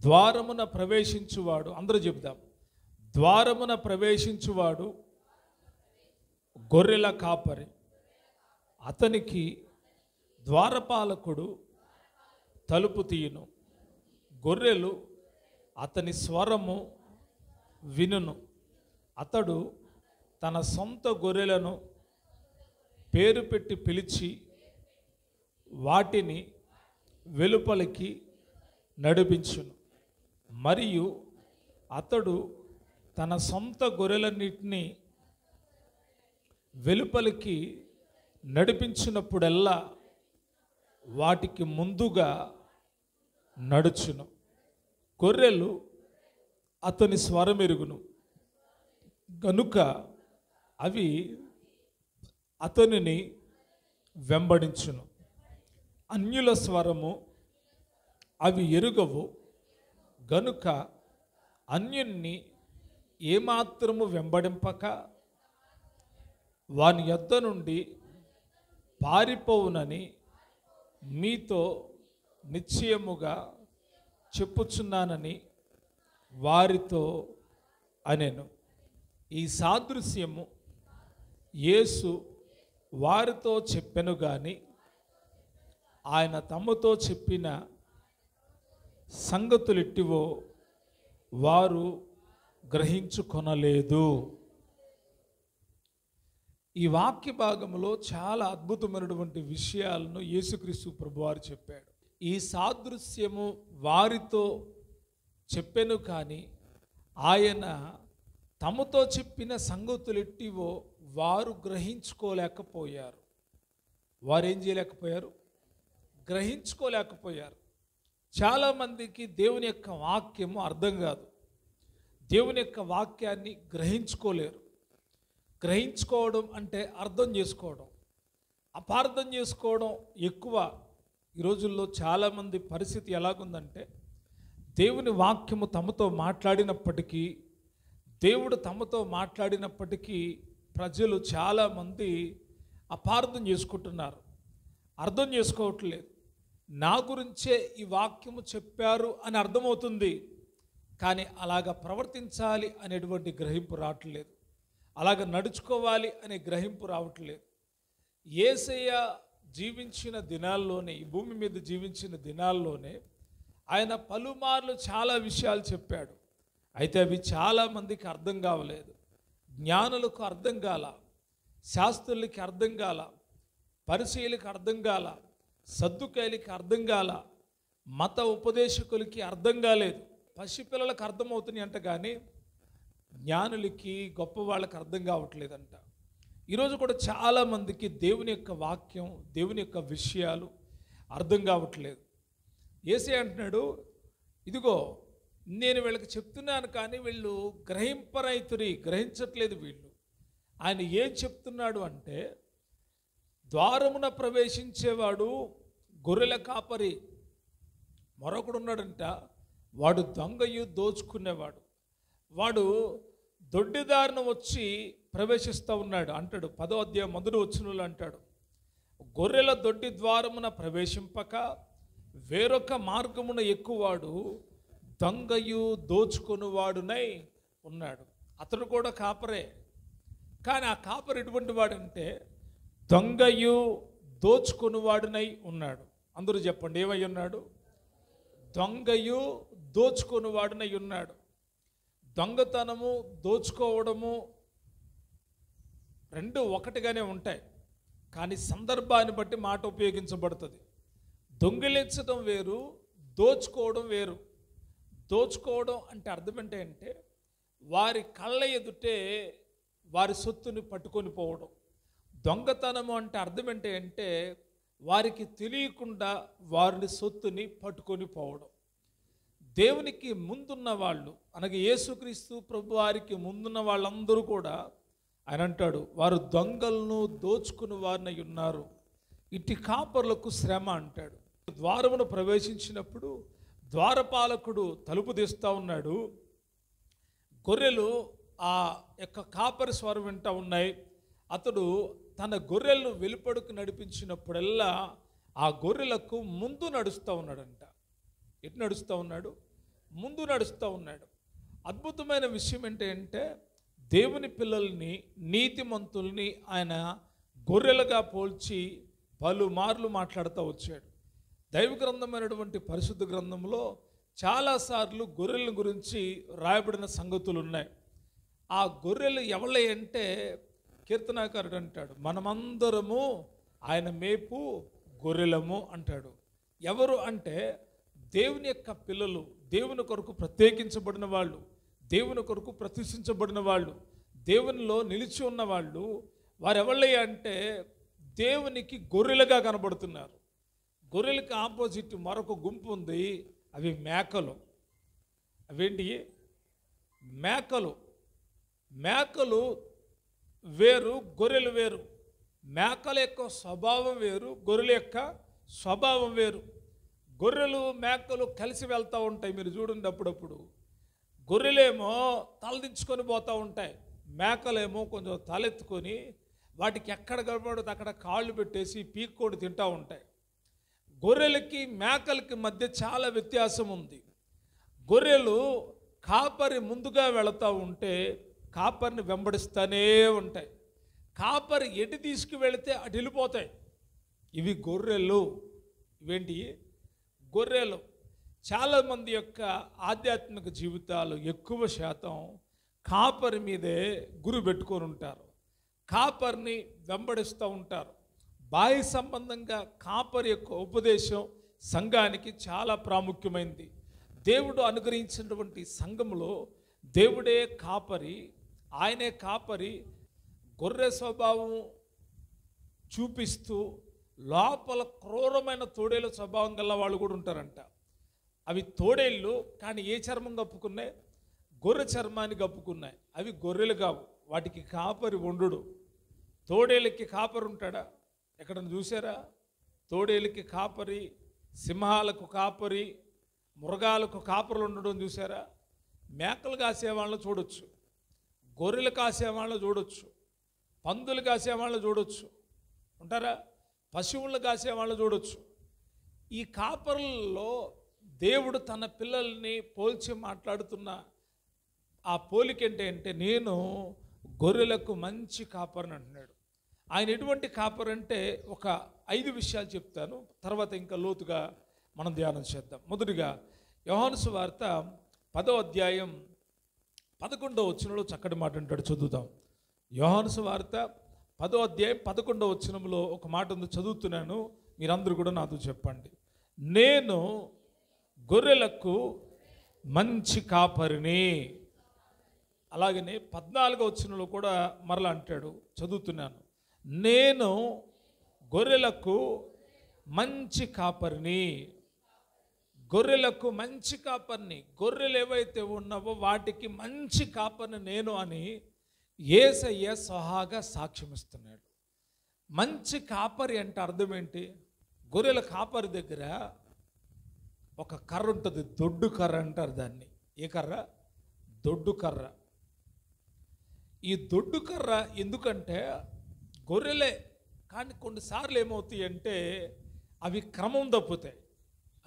ద్వారమున ప్రవేశించువాడు, అందరూ చెప్దాం, ద్వారమున ప్రవేశించువాడు గొర్రెల కాపరి, అతనికి ద్వారపాలకుడు తలుపు తీయును, గొర్రెలు అతని స్వరము వినును, అతడు తన సొంత గొర్రెలను పేరు పెట్టి పిలిచి వాటిని వెలుపలికి నడిపించును. మరియు అతడు తన సొంత గొర్రెలన్నిటినీ వెలుపలికి నడిపించినప్పుడల్లా వాటికి ముందుగా నడుచును. గొర్రెలు అతని స్వరమెరుగును గనుక అవి అతనిని వెంబడించును. అన్యుల స్వరము అవి ఎరుగవు గనుక అన్యుణ్ణి ఏమాత్రము వెంబడింపక వాని యొద్ద నుండి పారిపోవునని మీతో నిశ్చయముగా చెప్పుచున్నానని వారితో అనెను. ఈ సాదృశ్యము యేసు వారితో చెప్పెను గాని ఆయన తమతో చెప్పిన సంగతులెట్టివో వారు గ్రహించుకొనలేదు. ఈ వాక్య భాగంలో చాలా అద్భుతమైనటువంటి విషయాలను యేసుక్రీస్తు ప్రభువారు చెప్పాడు. ఈ సాదృశ్యము వారితో చెప్పెను కానీ ఆయన తమతో చెప్పిన సంగతులెట్టివో వారు గ్రహించుకోలేకపోయారు. వారు ఏం చేయలేకపోయారు? గ్రహించుకోలేకపోయారు. చాలామందికి దేవుని యొక్క వాక్యము అర్థం కాదు. దేవుని యొక్క వాక్యాన్ని గ్రహించుకోలేరు. గ్రహించుకోవడం అంటే అర్థం చేసుకోవడం, అపార్థం చేసుకోవడం ఎక్కువ. ఈ రోజుల్లో చాలామంది పరిస్థితి ఎలాగుందంటే దేవుని వాక్యము తమతో మాట్లాడినప్పటికీ, దేవుడు తమతో మాట్లాడినప్పటికీ ప్రజలు చాలామంది అపార్థం చేసుకుంటున్నారు, అర్థం చేసుకోవట్లేదు. నా గురించే ఈ వాక్యము చెప్పారు అని అర్థమవుతుంది, కానీ అలాగ ప్రవర్తించాలి అనేటువంటి గ్రహింపు రావట్లేదు, అలాగ నడుచుకోవాలి అనే గ్రహింపు రావట్లేదు. యేసయ్య జీవించిన దినాల్లోనే, ఈ భూమి మీద జీవించిన దినాల్లోనే ఆయన పలుమార్లు చాలా విషయాలు చెప్పాడు. అయితే అవి చాలామందికి అర్థం కావలేదు. జ్ఞానులకు అర్థం కాల, శాస్త్రులకి అర్థం కాల, పరిసయ్యులకు అర్థం కాల, సద్దుకాయలకి అర్థం కాల, మత ఉపదేశకులకి అర్థం కాలేదు. పసిపిల్లలకు అర్థమవుతున్నాయి అంట, కానీ జ్ఞానులకి గొప్ప వాళ్ళకి అర్థం కావట్లేదంట. ఈరోజు కూడా చాలామందికి దేవుని యొక్క వాక్యం, దేవుని యొక్క విషయాలు అర్థం కావట్లేదు. యేసయ్య అంటున్నాడు, ఇదిగో నేను వీళ్ళకి చెప్తున్నాను కానీ వీళ్ళు గ్రహించట్లేదు వీళ్ళు. ఆయన ఏం చెప్తున్నాడు అంటే, ద్వారమున ప్రవేశించేవాడు గొర్రెల కాపరి, మరొకడు ఉన్నాడంట, వాడు దొంగయు దోచుకునేవాడు. వాడు దొడ్డిదారిన వచ్చి ప్రవేశిస్తూ ఉన్నాడు అంటాడు. 10వ అధ్యాయం 1వ వచనంలో అంటాడు, గొర్రెల దొడ్డి ద్వారమున ప్రవేశింపక వేరొక మార్గమున ఎక్కువాడు దొంగయు దోచుకొనువాడునై ఉన్నాడు. అతడు కూడా కాపరే, కానీ ఆ కాపరి ఎటువంటి వాడంటే దొంగయు దోచుకొనువాడునై ఉన్నాడు. అందరూ చెప్పండి, ఏమై ఉన్నాడు? దొంగయు దోచుకొనువాడునై ఉన్నాడు. దొంగతనము, దోచుకోవడము రెండు ఒకటిగానే ఉంటాయి, కానీ సందర్భాన్ని బట్టి మాట ఉపయోగించబడుతుంది. దొంగిలించడం వేరు, దోచుకోవడం వేరు. దోచుకోవడం అంటే అర్థం ఏంటంటే వారి కళ్ళ ఎదుటే వారి సొత్తుని పట్టుకొని పోవడం. దొంగతనము అంటే అర్థం ఏంటంటే వారికి తెలియకుండా వారిని సొత్తుని పట్టుకొని పోవడం. దేవునికి ముందున్న వాళ్ళు, అనగా యేసుక్రీస్తు ప్రభు వారికి ముందున్న వాళ్ళందరూ కూడా ఆయన అంటాడు, వారు దొంగలను దోచుకుని వారినై ఉన్నారు, ఇట్టి కాపర్లకు శ్రమ అంటాడు. ద్వారమును ప్రవేశించినప్పుడు ద్వారపాలకుడు తలుపు తీస్తూ ఉన్నాడు. గొర్రెలు ఆ యొక్క కాపరి స్వరం వింటూ ఉన్నాయి. అతడు తన గొర్రెలను వెలుపడుకు నడిపించినప్పుడల్లా ఆ గొర్రెలకు ముందు నడుస్తూ ఉన్నాడంట. ఎటు నడుస్తూ ఉన్నాడు? ముందు నడుస్తూ ఉన్నాడు. అద్భుతమైన విషయం ఏంటంటే దేవుని పిల్లల్ని, నీతిమంతుల్ని ఆయన గొర్రెలుగా పోల్చి పలుమార్లు మాట్లాడుతూ వచ్చాడు. దైవ గ్రంథమైనటువంటి పరిశుద్ధ గ్రంథంలో చాలాసార్లు గొర్రెల గురించి రాయబడిన సంగతులు ఉన్నాయి. ఆ గొర్రెలు ఎవళ్ళే అంటే కీర్తనాకారుడు అంటాడు, మనమందరము ఆయన మేపు గొర్రెలము అంటాడు. ఎవరు అంటే దేవుని యొక్క పిల్లలు, దేవుని కొరకు ప్రత్యేకించబడిన వాళ్ళు, దేవుని కొరకు ప్రతిష్ఠించబడిన వాళ్ళు, దేవునిలో నిలిచి ఉన్న వాళ్ళు. వారెవళ్ళే అంటే దేవునికి గొర్రెలుగా కనబడుతున్నారు. గొర్రెలకు ఆపోజిట్ మరొక గుంపు ఉంది, అవి మేకలు. అవేంటి? మేకలు. మేకలు వేరు, గొర్రెలు వేరు. మేకల యొక్క స్వభావం వేరు, గొర్రెల యొక్క స్వభావం వేరు. గొర్రెలు మేకలు కలిసి వెళ్తూ ఉంటాయి. మీరు చూడండి, అప్పుడప్పుడు గొర్రెలేమో తలదించుకొని పోతూ ఉంటాయి, మేకలేమో కొంచెం తలెత్తుకొని వాటికి ఎక్కడ కనబడితే అక్కడ కాళ్ళు పెట్టేసి పీక్కొని తింటూ ఉంటాయి. గొర్రెలకి మేకలకి మధ్య చాలా వ్యత్యాసం ఉంది. గొర్రెలు కాపరి ముందుగా వెళుతూ ఉంటే కాపరిని వెంబడిస్తూనే ఉంటాయి. కాపరి ఎటు తీసుకువెళితే అటు వెళ్ళిపోతాయి. ఇవి గొర్రెలు. ఇవేంటి? గొర్రెలు. చాలామంది యొక్క ఆధ్యాత్మిక జీవితాలు ఎక్కువ శాతం కాపరి మీదే గురి పెట్టుకొని ఉంటారు, కాపరిని వెంబడిస్తూ ఉంటారు. బాహ్య సంబంధంగా కాపరి యొక్క ఉపదేశం సంఘానికి చాలా ప్రాముఖ్యమైనది. దేవుడు అనుగ్రహించినటువంటి సంఘంలో దేవుడే కాపరి, ఆయనే కాపరి. గొర్రె స్వభావం చూపిస్తూ లోపల క్రూరమైన తోడేళ్ళ స్వభావం గల వాళ్ళు కూడా ఉంటారంట. అవి తోడేళ్ళు, కానీ ఏ చర్మం కప్పుకున్నాయి? గొర్రె చర్మాన్ని కప్పుకున్నాయి. అవి గొర్రెలు కావు, వాటికి కాపరి ఉండడు. తోడేళ్ళకి కాపరి ఉంటాడా? ఎక్కడన్నా చూసారా? తోడేళ్ళకి కాపరి, సింహాలకు కాపరి, మృగాలకు కాపరులు ఉండడం చూసారా? మేకలు కాసేవాళ్ళని చూడొచ్చు, గొర్రెలు కాసేవాళ్ళని చూడొచ్చు, పందులు కాసేవాళ్ళని చూడొచ్చు, ఉంటారా? పశువులను కాసేవాళ్ళని చూడొచ్చు. ఈ కాపరులలో దేవుడు తన పిల్లల్ని పోల్చి మాట్లాడుతున్న ఆ పోలిక ఏంటంటే, నేను గొర్రెలకు మంచి కాపరిని అంటున్నాడు. ఆయన ఎటువంటి కాపరి అంటే ఒక 5 విషయాలు చెప్తాను, తర్వాత ఇంకా లోతుగా మనం ధ్యానం చేద్దాం. మొదటిగా యోహాను సువార్త 10వ అధ్యాయం 11వ వచనంలో చక్కటి మాట అంటాడు, చదువుతాం. యోహాను సువార్త 10వ అధ్యాయం 11వ వచనంలో ఒక మాట ఉంది, చదువుతున్నాను, మీరందరూ కూడా నాతో చెప్పండి. నేను గొర్రెలకు మంచి కాపరిని. అలాగనే 14వ వచనంలో కూడా మరలా అంటాడు, చదువుతున్నాను, నేను గొర్రెలకు మంచి కాపరిని. గొర్రెలకు మంచి కాపరిని. గొర్రెలు ఏవైతే ఉన్నావో వాటికి మంచి కాపరిని నేను అని యేసయ్య సహాగా సాక్ష్యమిస్తున్నాడు. మంచి కాపరి అంటే అర్థం ఏంటి? గొర్రెల కాపరి దగ్గర ఒక కర్ర ఉంటుంది, దొడ్డు కర్ర అంటారు దాన్ని. ఏ కర్ర? దొడ్డు కర్ర. ఈ దొడ్డు కర్ర ఎందుకంటే గొర్రెలే, కానీ కొన్నిసార్లు ఏమవుతాయి అంటే అవి క్రమం తప్పుతాయి.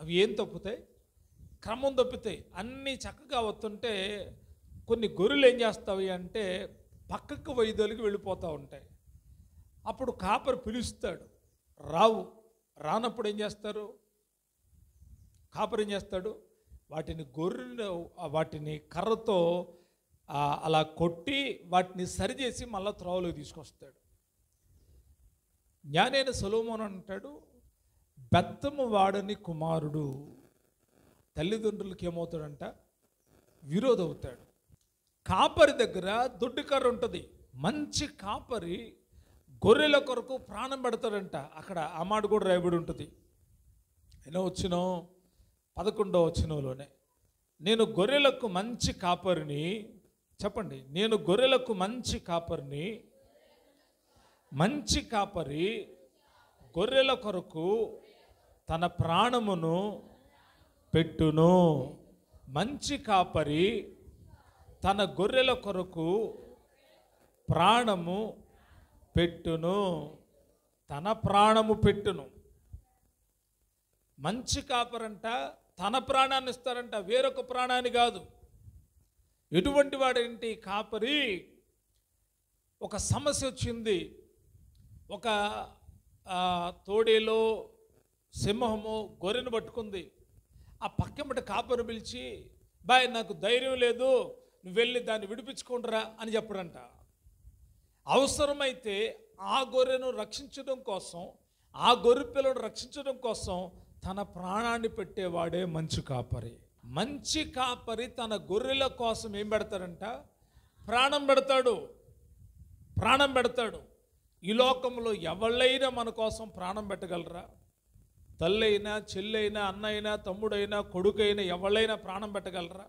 అవి ఏం తప్పుతాయి? క్రమం తప్పుతాయి. అన్నీ చక్కగా వస్తుంటే కొన్ని గొర్రెలు ఏం చేస్తాయి అంటే పక్కకు వైదొలిగి వెళ్ళిపోతూ ఉంటాయి. అప్పుడు కాపరి పిలుస్తాడు, రావు. రానప్పుడు ఏం చేస్తారు? కాపరి ఏం చేస్తాడు? వాటిని కర్రతో అలా కొట్టి వాటిని సరిచేసి మళ్ళీ త్రోవలోకి తీసుకొస్తాడు. జ్ఞానైన సొలొమోను అంటాడు, బెత్తము వాడని కుమారుడు తల్లిదండ్రులకి ఏమవుతాడంట? విరోధవుతాడు. కాపరి దగ్గర దొడ్డి కర్ర ఉంటుంది. మంచి కాపరి గొర్రెల కొరకు ప్రాణం పెడతాడంట. అక్కడ ఆ మాట కూడా రాయబడి ఉంటుంది. ఎన్నో వచ్చినో? 11వ వచనంలోనే, నేను గొర్రెలకు మంచి కాపరిని. చెప్పండి, నేను గొర్రెలకు మంచి కాపరిని. మంచి కాపరి గొర్రెల కొరకు తన ప్రాణమును పెట్టును. మంచి కాపరి తన గొర్రెల కొరకు ప్రాణము పెట్టును. తన ప్రాణము పెట్టును. మంచి కాపరంట తన ప్రాణాన్ని ఇస్తారంట, వేరొక ప్రాణాన్ని కాదు. ఎటువంటి వాడేంటి కాపరి? ఒక సమస్య వచ్చింది, ఒక తోడేలో సింహము గొర్రెను పట్టుకుంది. ఆ పక్కమట కాపరి పిలిచి, బాయ్ నాకు ధైర్యం లేదు, నువ్వు వెళ్ళి దాన్ని విడిపించుకుంటురా అని చెప్పడంట. అవసరమైతే ఆ గొర్రెను రక్షించడం కోసం, ఆ గొర్రె పిల్లను రక్షించడం కోసం తన ప్రాణాన్ని పెట్టేవాడే మంచి కాపరి. మంచి కాపరి తన గొర్రెల కోసం ఏం పెడతాడంట? ప్రాణం పెడతాడు. ప్రాణం పెడతాడు. ఈ లోకంలో ఎవళ్ళైనా మన కోసం ప్రాణం పెట్టగలరా? తల్లైనా, చెల్లైనా, అన్నైనా, తమ్ముడైనా, కొడుకైనా ఎవళ్ళైనా ప్రాణం పెట్టగలరా?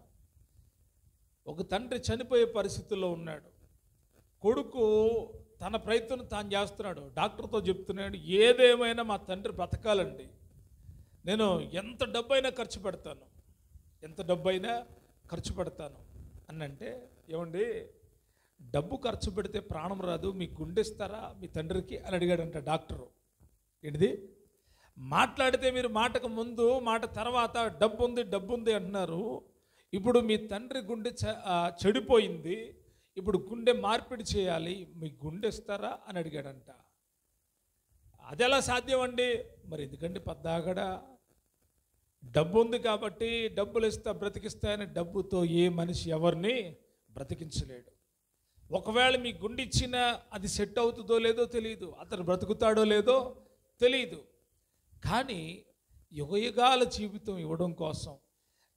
ఒక తండ్రి చనిపోయే పరిస్థితుల్లో ఉన్నాడు. కొడుకు తన ప్రయత్నం తాను చేస్తున్నాడు. డాక్టర్తో చెప్తున్నాడు, ఏదేమైనా మా తండ్రి బ్రతకాలండి, నేను ఎంత డబ్బైనా ఖర్చు పెడతాను, ఎంత డబ్బైనా ఖర్చు పెడతాను అని అంటే, ఏమండి డబ్బు ఖర్చు పెడితే ప్రాణం రాదు, మీకు గుండెస్తారా మీ తండ్రికి అని అడిగాడంట డాక్టరు. ఏంటిది? మాట్లాడితే మీరు మాటకు ముందు మాట తర్వాత డబ్బు ఉంది అంటున్నారు. ఇప్పుడు మీ తండ్రి గుండె చెడిపోయింది, ఇప్పుడు గుండె మార్పిడి చేయాలి, మీకు గుండెస్తారా అని అడిగాడంట. అది ఎలా సాధ్యం అండి? మరి ఎందుకంటే పద్దాగడా డబ్బు ఉంది కాబట్టి డబ్బులు ఇస్తా బ్రతికిస్తాయని డబ్బుతో ఏ మనిషి ఎవరిని బ్రతికించలేడు. ఒకవేళ మీ గుండె ఇచ్చినా అది సెట్ అవుతుందో లేదో తెలియదు, అతను బ్రతుకుతాడో లేదో తెలియదు. కానీ యుగయుగాల జీవితం ఇవ్వడం కోసం,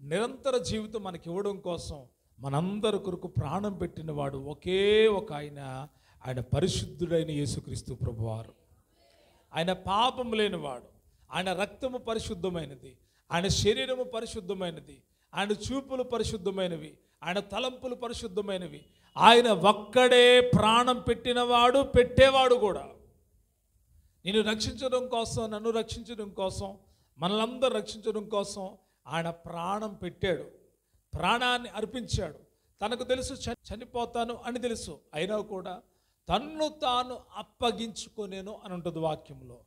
నిరంతర జీవితం మనకి ఇవ్వడం కోసం మనందరి కొరకు ప్రాణం పెట్టినవాడు ఒకే ఒక ఆయన పరిశుద్ధుడైన యేసుక్రీస్తు ప్రభువారు. ఆయన పాపం లేనివాడు, ఆయన రక్తము పరిశుద్ధమైనది, ఆయన శరీరము పరిశుద్ధమైనది, ఆయన చూపులు పరిశుద్ధమైనవి, ఆయన తలంపులు పరిశుద్ధమైనవి. ఆయన ఒక్కడే ప్రాణం పెట్టినవాడు, పెట్టేవాడు కూడా. నిన్ను రక్షించడం కోసం, నన్ను రక్షించడం కోసం, మనలందరూ రక్షించడం కోసం ఆయన ప్రాణం పెట్టాడు, ప్రాణాన్ని అర్పించాడు. తనకు తెలుసు చనిపోతాను అని తెలుసు, అయినా కూడా తన్ను తాను అప్పగించుకొనేను అని ఉంటుంది వాక్యంలో.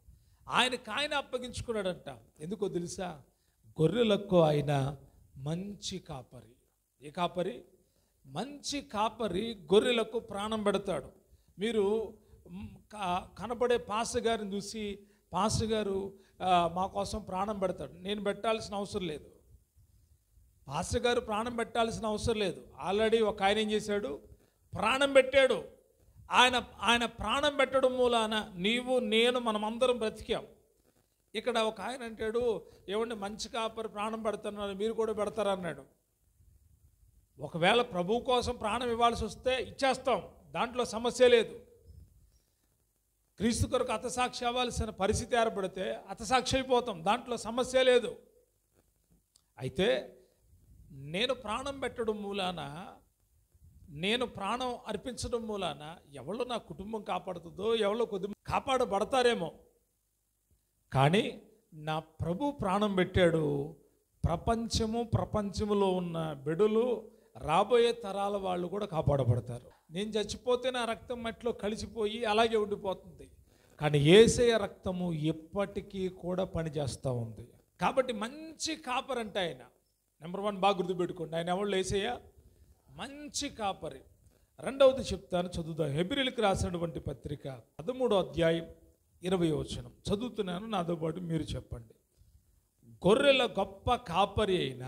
ఆయన అప్పగించుకున్నాడంట. ఎందుకో తెలుసా? గొర్రెలకు ఆయన మంచి కాపరి. ఏ కాపరి? మంచి కాపరి గొర్రెలకు ప్రాణం పెడతాడు. మీరు కనబడే పాస్టర్ గారిని చూసి, పాస్టర్ గారు మా కోసం ప్రాణం పెడతాడు, నేను పెట్టాల్సిన అవసరం లేదు. పాస్టర్ గారు ప్రాణం పెట్టాల్సిన అవసరం లేదు. ఆల్రెడీ ఒక ఆయన ఏం చేశాడు? ప్రాణం పెట్టాడు. ఆయన ప్రాణం పెట్టడం మూలాన నీవు నేను మనమందరం బ్రతికాం. ఇక్కడ ఒక ఆయన అంటాడు, ఏమంటే మంచి కాపరి ప్రాణం పెడుతున్నారు, మీరు కూడా పెడతారన్నాడు. ఒకవేళ ప్రభు కోసం ప్రాణం ఇవ్వాల్సి వస్తే ఇచ్చేస్తాం, దాంట్లో సమస్య లేదు. క్రీస్తు కొరకు హతసాక్షి అవ్వాల్సిన పరిస్థితి ఏర్పడితే హతసాక్షి అయిపోతాం, దాంట్లో సమస్య లేదు. అయితే నేను ప్రాణం పెట్టడం మూలాన, నేను ప్రాణం అర్పించడం మూలాన ఎవరో నా కుటుంబం కాపాడుతుందో, ఎవరో కొద్ది కాపాడబడతారేమో, కానీ నా ప్రభు ప్రాణం పెట్టాడు. ప్రపంచములో ఉన్న బిడ్డలు, రాబోయే తరాల వాళ్ళు కూడా కాపాడబడతారు. నేను చచ్చిపోతే నా రక్తం మట్టిలో కలిసిపోయి అలాగే ఉండిపోతుంది, కానీ యేసయ్య రక్తము ఎప్పటికీ కూడా పనిచేస్తూ ఉంది. కాబట్టి మంచి కాపరి అంటే ఆయన. నెంబర్ 1 బాగా గుర్తుపెట్టుకోండి, ఆయన ఎవరు? యేసయ్య మంచి కాపరి. రెండవది చెప్తాను, చదువుతాను. హెబ్రీయులకు రాసినటువంటి పత్రిక 13వ అధ్యాయం 20వ వచనం చదువుతున్నాను, నాతో పాటు మీరు చెప్పండి. గొర్రెల గొప్ప కాపరి అయిన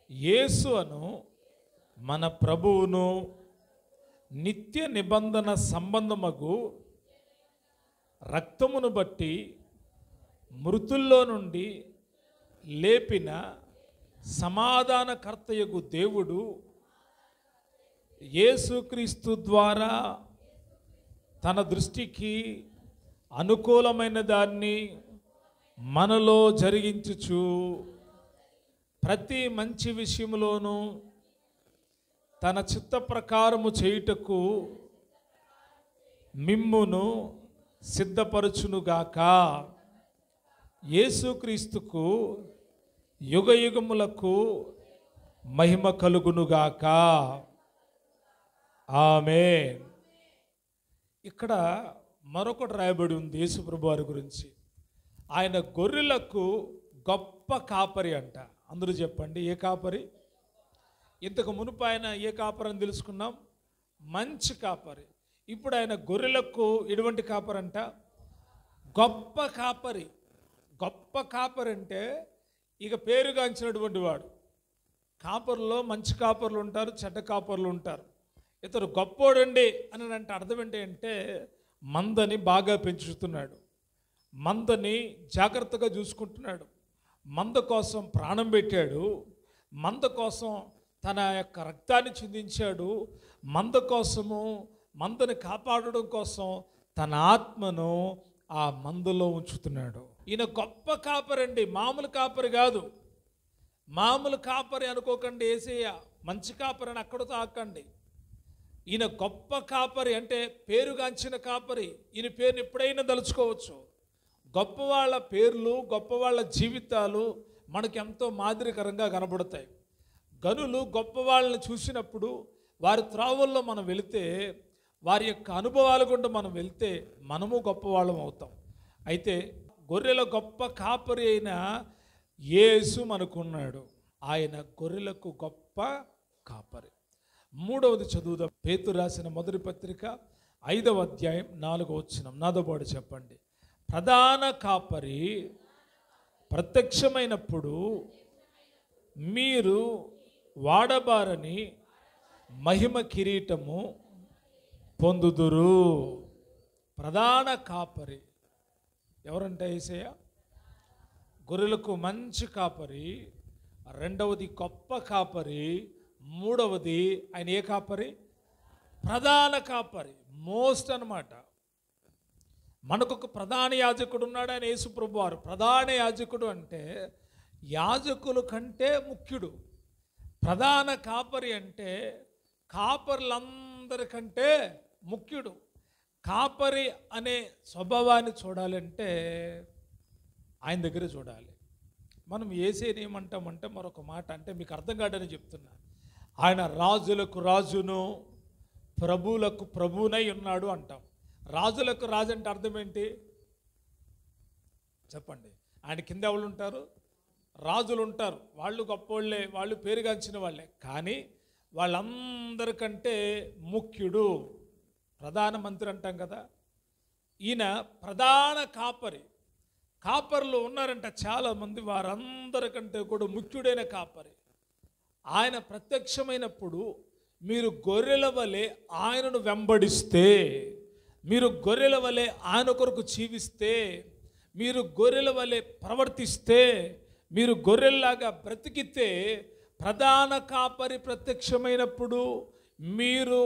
యేసు అను మన ప్రభువును నిత్య నిబంధన సంబంధమగు రక్తమును బట్టి మృతుల్లో నుండి లేపిన సమాధానకర్తయగు దేవుడు యేసుక్రీస్తు ద్వారా తన దృష్టికి అనుకూలమైన దాన్ని మనలో జరిగించుచు ప్రతి మంచి విషయంలోనూ తన చిత్త ప్రకారము చేయుటకు మిమ్మును సిద్ధపరచునుగాక. యేసుక్రీస్తుకు యుగయుగములకు మహిమ కలుగునుగాక. ఆమేన్. ఇక్కడ మరొకటి రాయబడి ఉంది యేసుప్రభు వారి గురించి. ఆయన గొర్రెలకు గొప్ప కాపరి అంట. అందరూ చెప్పండి, ఏ కాపరి? ఇంతకు మునుపు ఆయన ఏ కాపరి అని తెలుసుకున్నాం? మంచి కాపరి. ఇప్పుడు ఆయన గొర్రెలకు ఎటువంటి కాపరి అంట? గొప్ప కాపరి. గొప్ప కాపరి అంటే ఇక పేరుగాంచినటువంటి వాడు. కాపర్లో మంచి కాపర్లు ఉంటారు, చెడ్డ కాపర్లు ఉంటారు. ఇతడు గొప్పోడండి అని అంటే అర్థం ఏంటంటే మందని బాగా పెంచుతున్నాడు, మందని జాగ్రత్తగా చూసుకుంటున్నాడు, మంద కోసం ప్రాణం పెట్టాడు, మంద కోసం తన యొక్క రక్తాన్ని చిందించాడు, మంద కోసము, మందని కాపాడడం కోసం తన ఆత్మను ఆ మందలో ఉంచుతున్నాడు. ఈయన గొప్ప కాపరండి, మామూలు కాపరి కాదు. మామూలు కాపరి అనుకోకండి, యేసయ్య మంచి కాపరి అని అక్కడతో ఆకండి. ఈయన గొప్ప కాపరి అంటే పేరుగాంచిన కాపరి. ఈయన పేరుని ఎప్పుడైనా తలుచుకోవచ్చు. గొప్పవాళ్ళ పేర్లు, గొప్పవాళ్ళ జీవితాలు మనకు ఎంతో మాదిరికరంగా కనబడతాయి. గనులు గొప్పవాళ్ళని చూసినప్పుడు వారి త్రోవల్లో మనం వెళితే, వారి యొక్క అనుభవాల గుండా మనం వెళ్తే మనము గొప్పవాళ్ళం అవుతాం. అయితే గొర్రెల గొప్ప కాపరి అయిన యేసు మనకున్నాడు. ఆయన గొర్రెలకు గొప్ప కాపరి. మూడవది చదువుదాం. పేతురు రాసిన మొదటి పత్రిక 5వ అధ్యాయం 4వ వచనం. నాతో పాటు చెప్పండి. ప్రధాన కాపరి ప్రత్యక్షమైనప్పుడు మీరు వాడబారని మహిమ కిరీటము పొందుదురు. ప్రధాన కాపరి ఎవరంటే యేసయ్య. గొర్రెలకు మంచి కాపరి, రెండవది గొప్ప కాపరి, మూడవది ఆయన ఏ కాపరి? ప్రధాన కాపరి, మోస్ట్ అన్నమాట. మనకొక ప్రధాన యాజకుడు ఉన్నాడు, ఆయన యేసు ప్రభువారు. ప్రధాన యాజకుడు అంటే యాజకుల కంటే ముఖ్యుడు. ప్రధాన కాపరి అంటే కాపర్లందరికంటే ముఖ్యుడు. కాపరి అనే స్వభావాన్ని చూడాలంటే ఆయన దగ్గర చూడాలి. మనం యేసేని ఏమంటామంటే మరొక మాట అంటే మీకు అర్థం కాడని చెప్తున్నా. ఆయన రాజులకు రాజును ప్రభువులకు ప్రభువునై ఉన్నాడు అంటాం. రాజులకు రాజు అంటే అర్థం ఏంటి చెప్పండి? ఆయన కింద ఎవరు ఉంటారు? రాజులు ఉంటారు. వాళ్ళు గొప్పోళ్ళే, వాళ్ళు పేరుగాంచిన వాళ్ళే. కానీ వాళ్ళందరికంటే ముఖ్యుడు ప్రధానమంత్రి అంటాం కదా. ఈయన ప్రధాన కాపరి. కాపర్లు ఉన్నారంట చాలామంది, వారందరికంటే కూడా ముఖ్యుడైన కాపరి. ఆయన ప్రత్యక్షమైనప్పుడు మీరు గొర్రెల వలె ఆయనను వెంబడిస్తే, మీరు గొర్రెల వలె ఆయన కొరకు జీవిస్తే, మీరు గొర్రెల వలె ప్రవర్తిస్తే, మీరు గొర్రెల్లాగా బ్రతికితే, ప్రధాన కాపరి ప్రత్యక్షమైనప్పుడు మీరు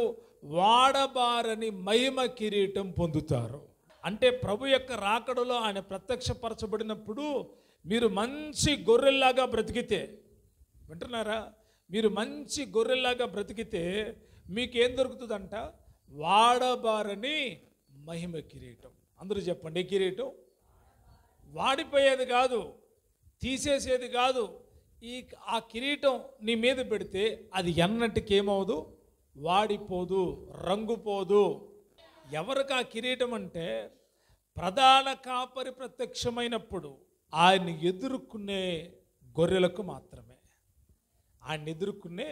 వాడబారని మహిమ కిరీటం పొందుతారు. అంటే ప్రభు యొక్క రాకడలో ఆయన ప్రత్యక్షపరచబడినప్పుడు మీరు మంచి గొర్రెల్లాగా బ్రతికితే, వింటున్నారా? మీరు మంచి గొర్రెల్లాగా బ్రతికితే మీకేం దొరుకుతుందంట? వాడబారని మహిమ కిరీటం. అందరూ చెప్పండి, ఏ కిరీటం? వాడిపోయేది కాదు, తీసేసేది కాదు. ఆ కిరీటం నీ మీద పెడితే అది ఎన్నటికి ఏమవుదు? వాడిపోదు, రంగుపోదు. ఎవరికి ఆ కిరీటం అంటే ప్రధాన కాపరి ప్రత్యక్షమైనప్పుడు ఆయన ఎదుర్కొనే గొర్రెలకు మాత్రమే. ఆయన ఎదుర్కొనే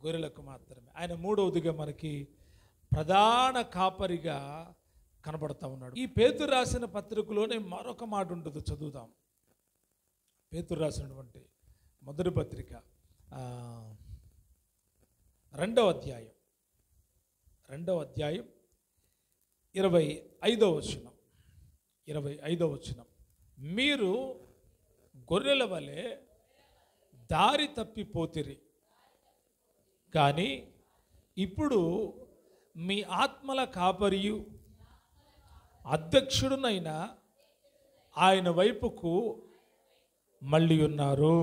గొర్రెలకు మాత్రమే. ఆయన మూడవదిగా మనకి ప్రధాన కాపరిగా కనబడతా ఉన్నాడు. ఈ పేతురు రాసిన పత్రికలోనే మరొక మాట ఉంటుంది, చదువుదాం. పేతురు రాసినటువంటి మొదటి పత్రిక 2వ అధ్యాయం 25వ వచనం. 25వ వచనం. మీరు గొర్రెల వలె దారి తప్పిపోతిరి, కానీ ఇప్పుడు మీ ఆత్మల కాపరియు అధ్యక్షుడునైన ఆయన వైపుకు మళ్ళీ ఉన్నారు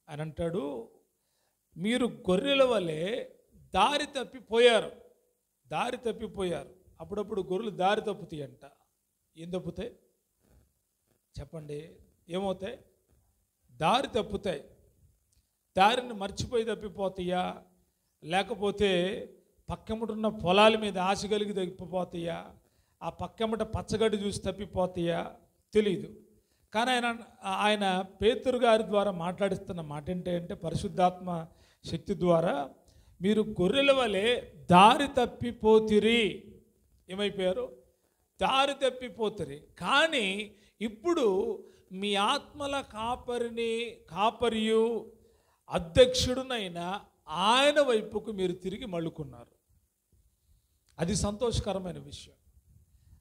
అని అంటాడు. మీరు గొర్రెల వలె దారి తప్పిపోయారు. అప్పుడప్పుడు గొర్రెలు దారి తప్పుతాయి అంట. ఏం తప్పుతాయి చెప్పండి? ఏమవుతాయి? దారి తప్పుతాయి. దారిని మర్చిపోయి తప్పిపోతాయా, లేకపోతే పక్కముటున్న పొలాల మీద ఆశ కలిగి తప్పిపోతాయా, ఆ పక్కమట పచ్చగడ్డి చూసి తప్పిపోతాయా తెలీదు. కానీ ఆయన పేతురు గారి ద్వారా మాట్లాడిస్తున్న మాట ఏంటంటే పరిశుద్ధాత్మ శక్తి ద్వారా మీరు గొర్రెల వలె దారి తప్పిపోతిరి. ఏమైపోయారు? దారి తప్పిపోతిరి. కానీ ఇప్పుడు మీ ఆత్మల కాపరియు అధ్యక్షుడునైన ఆయన వైపుకు మీరు తిరిగి మళ్ళుకున్నారు. అది సంతోషకరమైన విషయం.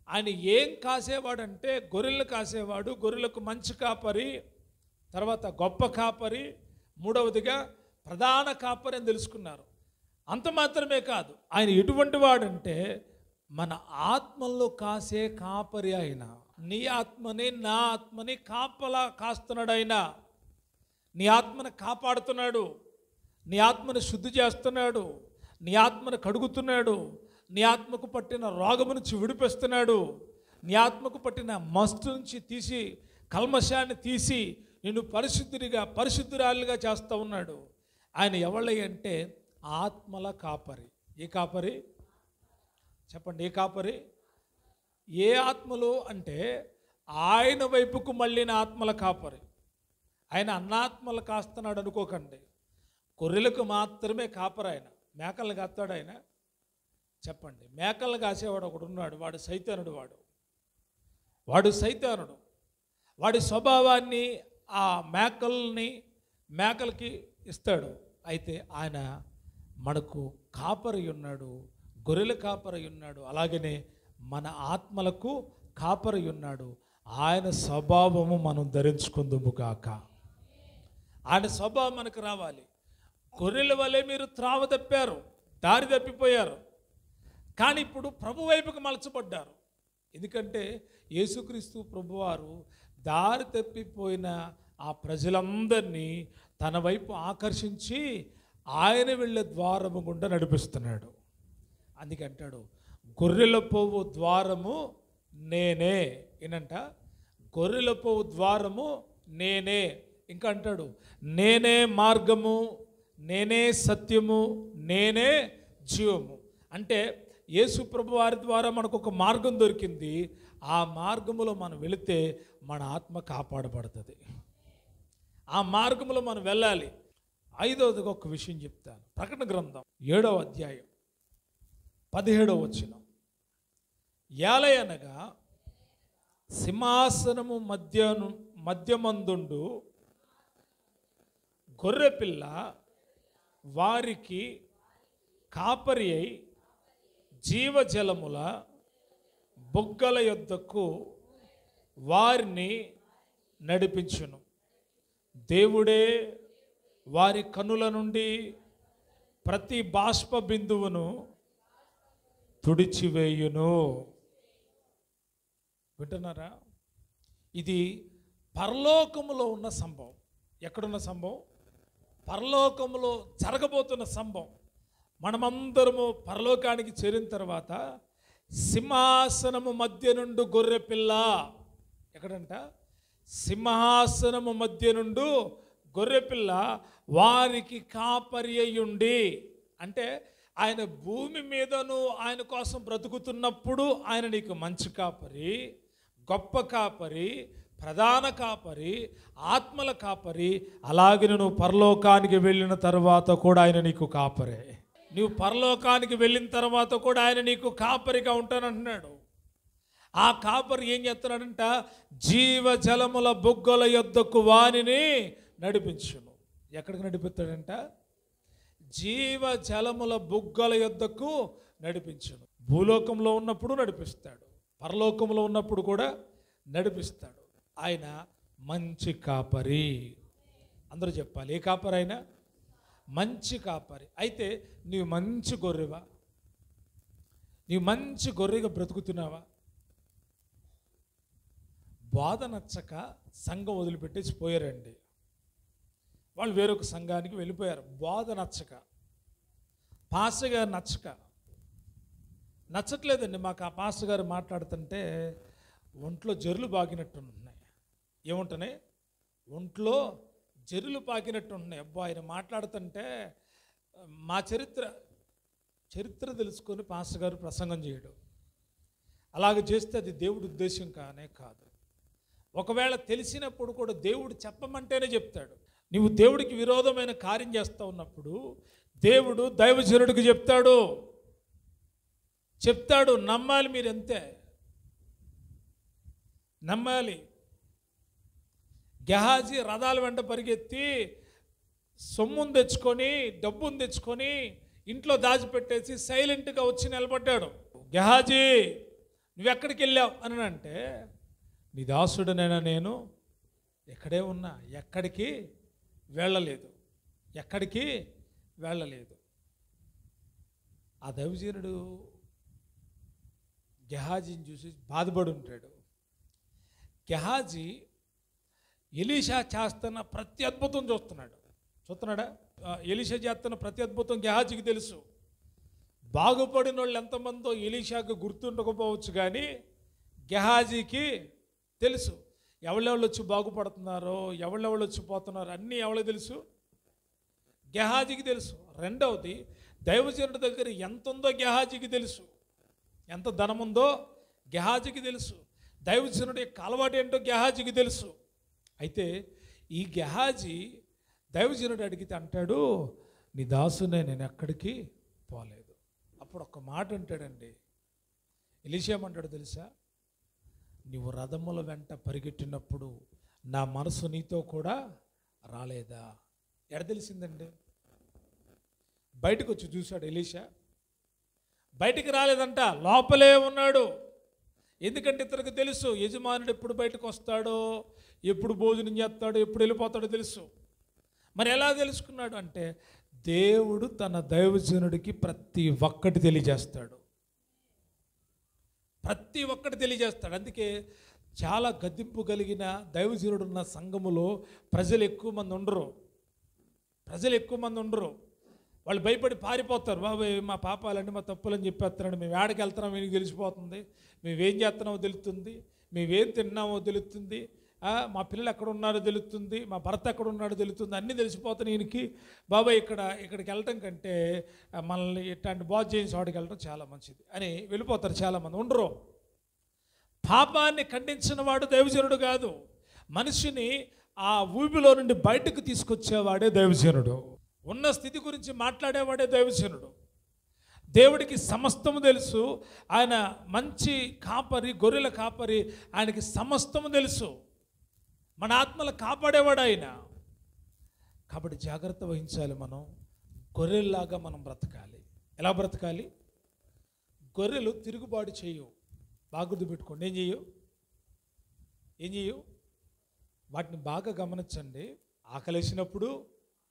ఆయన ఏం కాసేవాడంటే గొర్రెలు కాసేవాడు, గొర్రెలకు మంచి కాపరి, తర్వాత గొప్ప కాపరి, మూడవదిగా ప్రధాన కాపరి అని తెలుసుకున్నారు. అంత మాత్రమే కాదు, ఆయన ఎటువంటి వాడంటే మన ఆత్మల్లో కాసే కాపరి. ఆయన నీ ఆత్మని నా ఆత్మని కాపలా కాస్తున్నాడు. ఆయన నీ ఆత్మను కాపాడుతున్నాడు, నీ ఆత్మను శుద్ధి చేస్తున్నాడు, నీ ఆత్మను కడుగుతున్నాడు, నీ ఆత్మకు పట్టిన రోగము నుంచి విడిపిస్తున్నాడు, నీ ఆత్మకు పట్టిన మస్తు నుంచి తీసి కల్మషాన్ని తీసి నిన్ను పరిశుద్ధురాలుగా చేస్తూ ఉన్నాడు. ఆయన ఎవళ్ళై అంటే ఆత్మల కాపరి. ఏ కాపరి చెప్పండి? ఏ కాపరి? ఏ ఆత్మలు అంటే ఆయన వైపుకు మళ్ళిన ఆత్మల కాపరి. ఆయన అన్నాత్మలు కాస్తున్నాడు అనుకోకండి. గొర్రెలకు మాత్రమే కాపరి ఆయన. మేకలు కాస్తాడు ఆయన? చెప్పండి. మేకలు కాసేవాడు ఒకడు ఉన్నాడు, వాడు సైతానుడు. వాడు సైతానుడు. వాడి స్వభావాన్ని ఆ మేకలకి ఇస్తాడు. అయితే ఆయన మనకు కాపరి ఉన్నాడు, గొర్రెల కాపరి ఉన్నాడు, అలాగనే మన ఆత్మలకు కాపరి ఉన్నాడు. ఆయన స్వభావము మనం ధరించుకుందుము గాక. ఆయన స్వభావం మనకు రావాలి. గొర్రెల వలె మీరు త్రావ తప్పారు, దారి తప్పిపోయారు, కానీ ఇప్పుడు ప్రభు వైపుకు మలచబడ్డారు. ఎందుకంటే యేసుక్రీస్తు ప్రభువారు దారి తప్పిపోయిన ఆ ప్రజలందరినీ తన వైపు ఆకర్షించి ఆయన వెళ్ళే ద్వారము గుండా నడిపిస్తున్నాడు. అందుకే అంటాడు, గొర్రెల పోవు ద్వారము నేనే. ఏనంట? గొర్రెల పోవు ద్వారము నేనే. ఇంకా అంటాడు, నేనే మార్గము, నేనే సత్యము, నేనే జీవము. అంటే యేసు ప్రభు వారి ద్వారా మనకు ఒక మార్గం దొరికింది. ఆ మార్గములో మనం వెళితే మన ఆత్మ కాపాడబడుతుంది. ఆ మార్గములో మనం వెళ్ళాలి. ఐదవదిగా ఒక విషయం చెప్తాను. ప్రకటన గ్రంథం 7వ అధ్యాయం 17వ వచనం. ఏలయనగా సింహాసనము మధ్యమందుండు గొర్రెపిల్ల వారికి కాపరి అయి జీవజలముల బొగ్గల యొద్దకు వారిని నడిపించును. దేవుడే వారి కన్నుల నుండి ప్రతి బాష్ప బిందువును తుడిచివేయును. వింటున్నారా? ఇది పరలోకములో ఉన్న సంభవం. ఎక్కడున్న సంభవం? పరలోకములో జరగబోతున్న సంభవం. మనమందరము పరలోకానికి చేరిన తర్వాత సింహాసనము మధ్య నుండి గొర్రెపిల్ల, ఎక్కడంట? సింహాసనము మధ్య నుండి గొర్రెపిల్ల వారికి కాపరి అయ్యుండి. అంటే ఆయన భూమి మీదను ఆయన కోసం బ్రతుకుతున్నప్పుడు ఆయన నీకు మంచి కాపరి, గొప్ప కాపరి, ప్రధాన కాపరి, ఆత్మల కాపరి. అలాగే నువ్వు పరలోకానికి వెళ్ళిన తర్వాత కూడా ఆయన నీకు కాపరే. నువ్వు పరలోకానికి వెళ్ళిన తర్వాత కూడా ఆయన నీకు కాపరిగా ఉంటానంటున్నాడు. ఆ కాపరి ఏం చేస్తున్నాడంట? జీవజలముల బొగ్గల యొద్దకు వానిని నడిపించును. ఎక్కడికి నడిపిస్తాడంట? జీవజలముల బొగ్గల యొద్దకు నడిపించును. భూలోకంలో ఉన్నప్పుడు నడిపిస్తాడు, పరలోకంలో ఉన్నప్పుడు కూడా నడిపిస్తాడు. ఆయన మంచి కాపరి. అందరూ చెప్పాలి, ఏ కాపరి అయినా? మంచి కాపరి. అయితే నీవు మంచి గొర్రెవా? నీవు మంచి గొర్రెగా బ్రతుకుతున్నావా? బాధ నచ్చక సంఘం వదిలిపెట్టేసి పోయారండి. వాళ్ళు వేరొక సంఘానికి వెళ్ళిపోయారు. బాధ నచ్చక, పాస్టర్ గారు నచ్చట్లేదండి మాకు. ఆ పాస్టర్ గారు మాట్లాడుతుంటే ఒంట్లో జరులు బాగినట్టుంటున్నాయి. ఏముంటున్నాయి? ఒంట్లో జరులు పాకినట్టు ఉంటున్నాయి. అబ్బా, ఆయన మాట్లాడుతుంటే మా చరిత్ర తెలుసుకొని పాస్టర్ గారు ప్రసంగం చేయడం, అలాగ చేస్తే అది దేవుడి ఉద్దేశం కానే కాదు. ఒకవేళ తెలిసినప్పుడు కూడా దేవుడు చెప్పమంటేనే చెప్తాడు. నువ్వు దేవుడికి విరోధమైన కార్యం చేస్తూ ఉన్నప్పుడు దేవుడు దైవజనుడికి చెప్తాడు. నమ్మాలి, మీరు అంతే నమ్మాలి. గెహాజీ రథాల వెంట పరిగెత్తి సొమ్మును తెచ్చుకొని డబ్బును తెచ్చుకొని ఇంట్లో దాచిపెట్టేసి సైలెంట్గా వచ్చి నిలబడ్డాడు. గెహాజీ నువ్వెక్కడికి వెళ్ళావు అని అంటే, నీ దాసుడనైనా నేను ఎక్కడే ఉన్నా, ఎక్కడికి వెళ్ళలేదు. ఆ దైవజనుడు గెహాజీని చూసి బాధపడి ఉంటాడు. గెహాజీ ఎలీషా చేస్తున్న ప్రతి అద్భుతం చూస్తున్నాడా? ఎలీషా చేస్తున్న ప్రతి అద్భుతం గెహాజీకి తెలుసు. బాగుపడిన వాళ్ళు ఎంతమందో ఎలీషాకు గుర్తుండకపోవచ్చు, కానీ గెహాజీకి తెలుసు ఎవళ్ళెవళ్ళు వచ్చి బాగుపడుతున్నారో, ఎవళ్ళెవళ్ళు వచ్చి పోతున్నారో అన్నీ ఎవరికి తెలుసు? గెహాజీకి తెలుసు. రెండవది, దైవజనుడి దగ్గర ఎంత ఉందో గెహాజీకి తెలుసు, ఎంత ధనం ఉందో గెహాజీకి తెలుసు, దైవజనుడి యొక్క అలవాటు ఏంటో గెహాజీకి తెలుసు. అయితే ఈ గెహాజీ దైవజనుడు అడిగితే అంటాడు, నీ దాసునే నేను ఎక్కడికి పోలేదు. అప్పుడు ఒక మాట అంటాడండి. ఎలీషా ఏమంటాడు తెలుసా? నీవు రథముల వెంట పరిగెట్టినప్పుడు నా మనసు నీతో కూడా రాలేదా? ఎడ తెలిసిందండి? బయటకు వచ్చి చూశాడు ఎలీషా. బయటికి రాలేదంట, లోపలే ఉన్నాడు. ఎందుకంటే ఇతనికి తెలుసు యజమానుడు ఎప్పుడు బయటకు వస్తాడో, ఎప్పుడు భోజనం చేస్తాడో, ఎప్పుడు వెళ్ళిపోతాడో తెలుసు. మరి ఎలా తెలుసుకున్నాడు అంటే, దేవుడు తన దైవజనుడికి ప్రతి ఒక్కటి తెలియజేస్తాడు. అందుకే చాలా గద్దింపు కలిగిన దైవజనుడు ఉన్న సంఘములో ప్రజలు ఎక్కువ మంది ఉండరు. వాళ్ళు భయపడి పారిపోతారు. బాబాయ్ మా పాపాలండి, మా తప్పులని చెప్పేస్తారండి. మేము ఏడకి వెళ్తున్నాం వీనికి తెలిసిపోతుంది, మేమేం చేస్తున్నామో తెలుస్తుంది, మేమేం తిన్నామో తెలుస్తుంది, మా పిల్లలు ఎక్కడ ఉన్నారో తెలుస్తుంది, మా భర్త ఎక్కడ ఉన్నాడో తెలుస్తుంది, అన్నీ తెలిసిపోతున్నాయి ఈయనకి. బాబాయ్ ఇక్కడికి వెళ్ళటం కంటే మనల్ని ఇట్లాంటి బాధ చేసి వాడికి వెళ్ళడం చాలా మంచిది అని వెళ్ళిపోతారు. చాలామంది ఉండరు. పాపాన్ని ఖండించిన వాడు దైవజనుడు కాదు. మనిషిని ఆ ఊబిలో నుండి బయటకు తీసుకొచ్చేవాడే దైవజనుడు. ఉన్న స్థితి గురించి మాట్లాడేవాడే దైవజనుడు. దేవుడికి సమస్తము తెలుసు. ఆయన మంచి కాపరి, గొర్రెల కాపరి. ఆయనకి సమస్తము తెలుసు. మన ఆత్మలు కాపాడేవాడు ఆయన. కాబట్టి జాగ్రత్త వహించాలి. మనం గొర్రెల్లాగా మనం బ్రతకాలి. ఎలా బ్రతకాలి? గొర్రెలు తిరుగుబాటు చేయవు. బాగా గుర్తుపెట్టుకోండి. ఏం చేయవు? వాటిని బాగా గమనించండి. ఆకలేసినప్పుడు,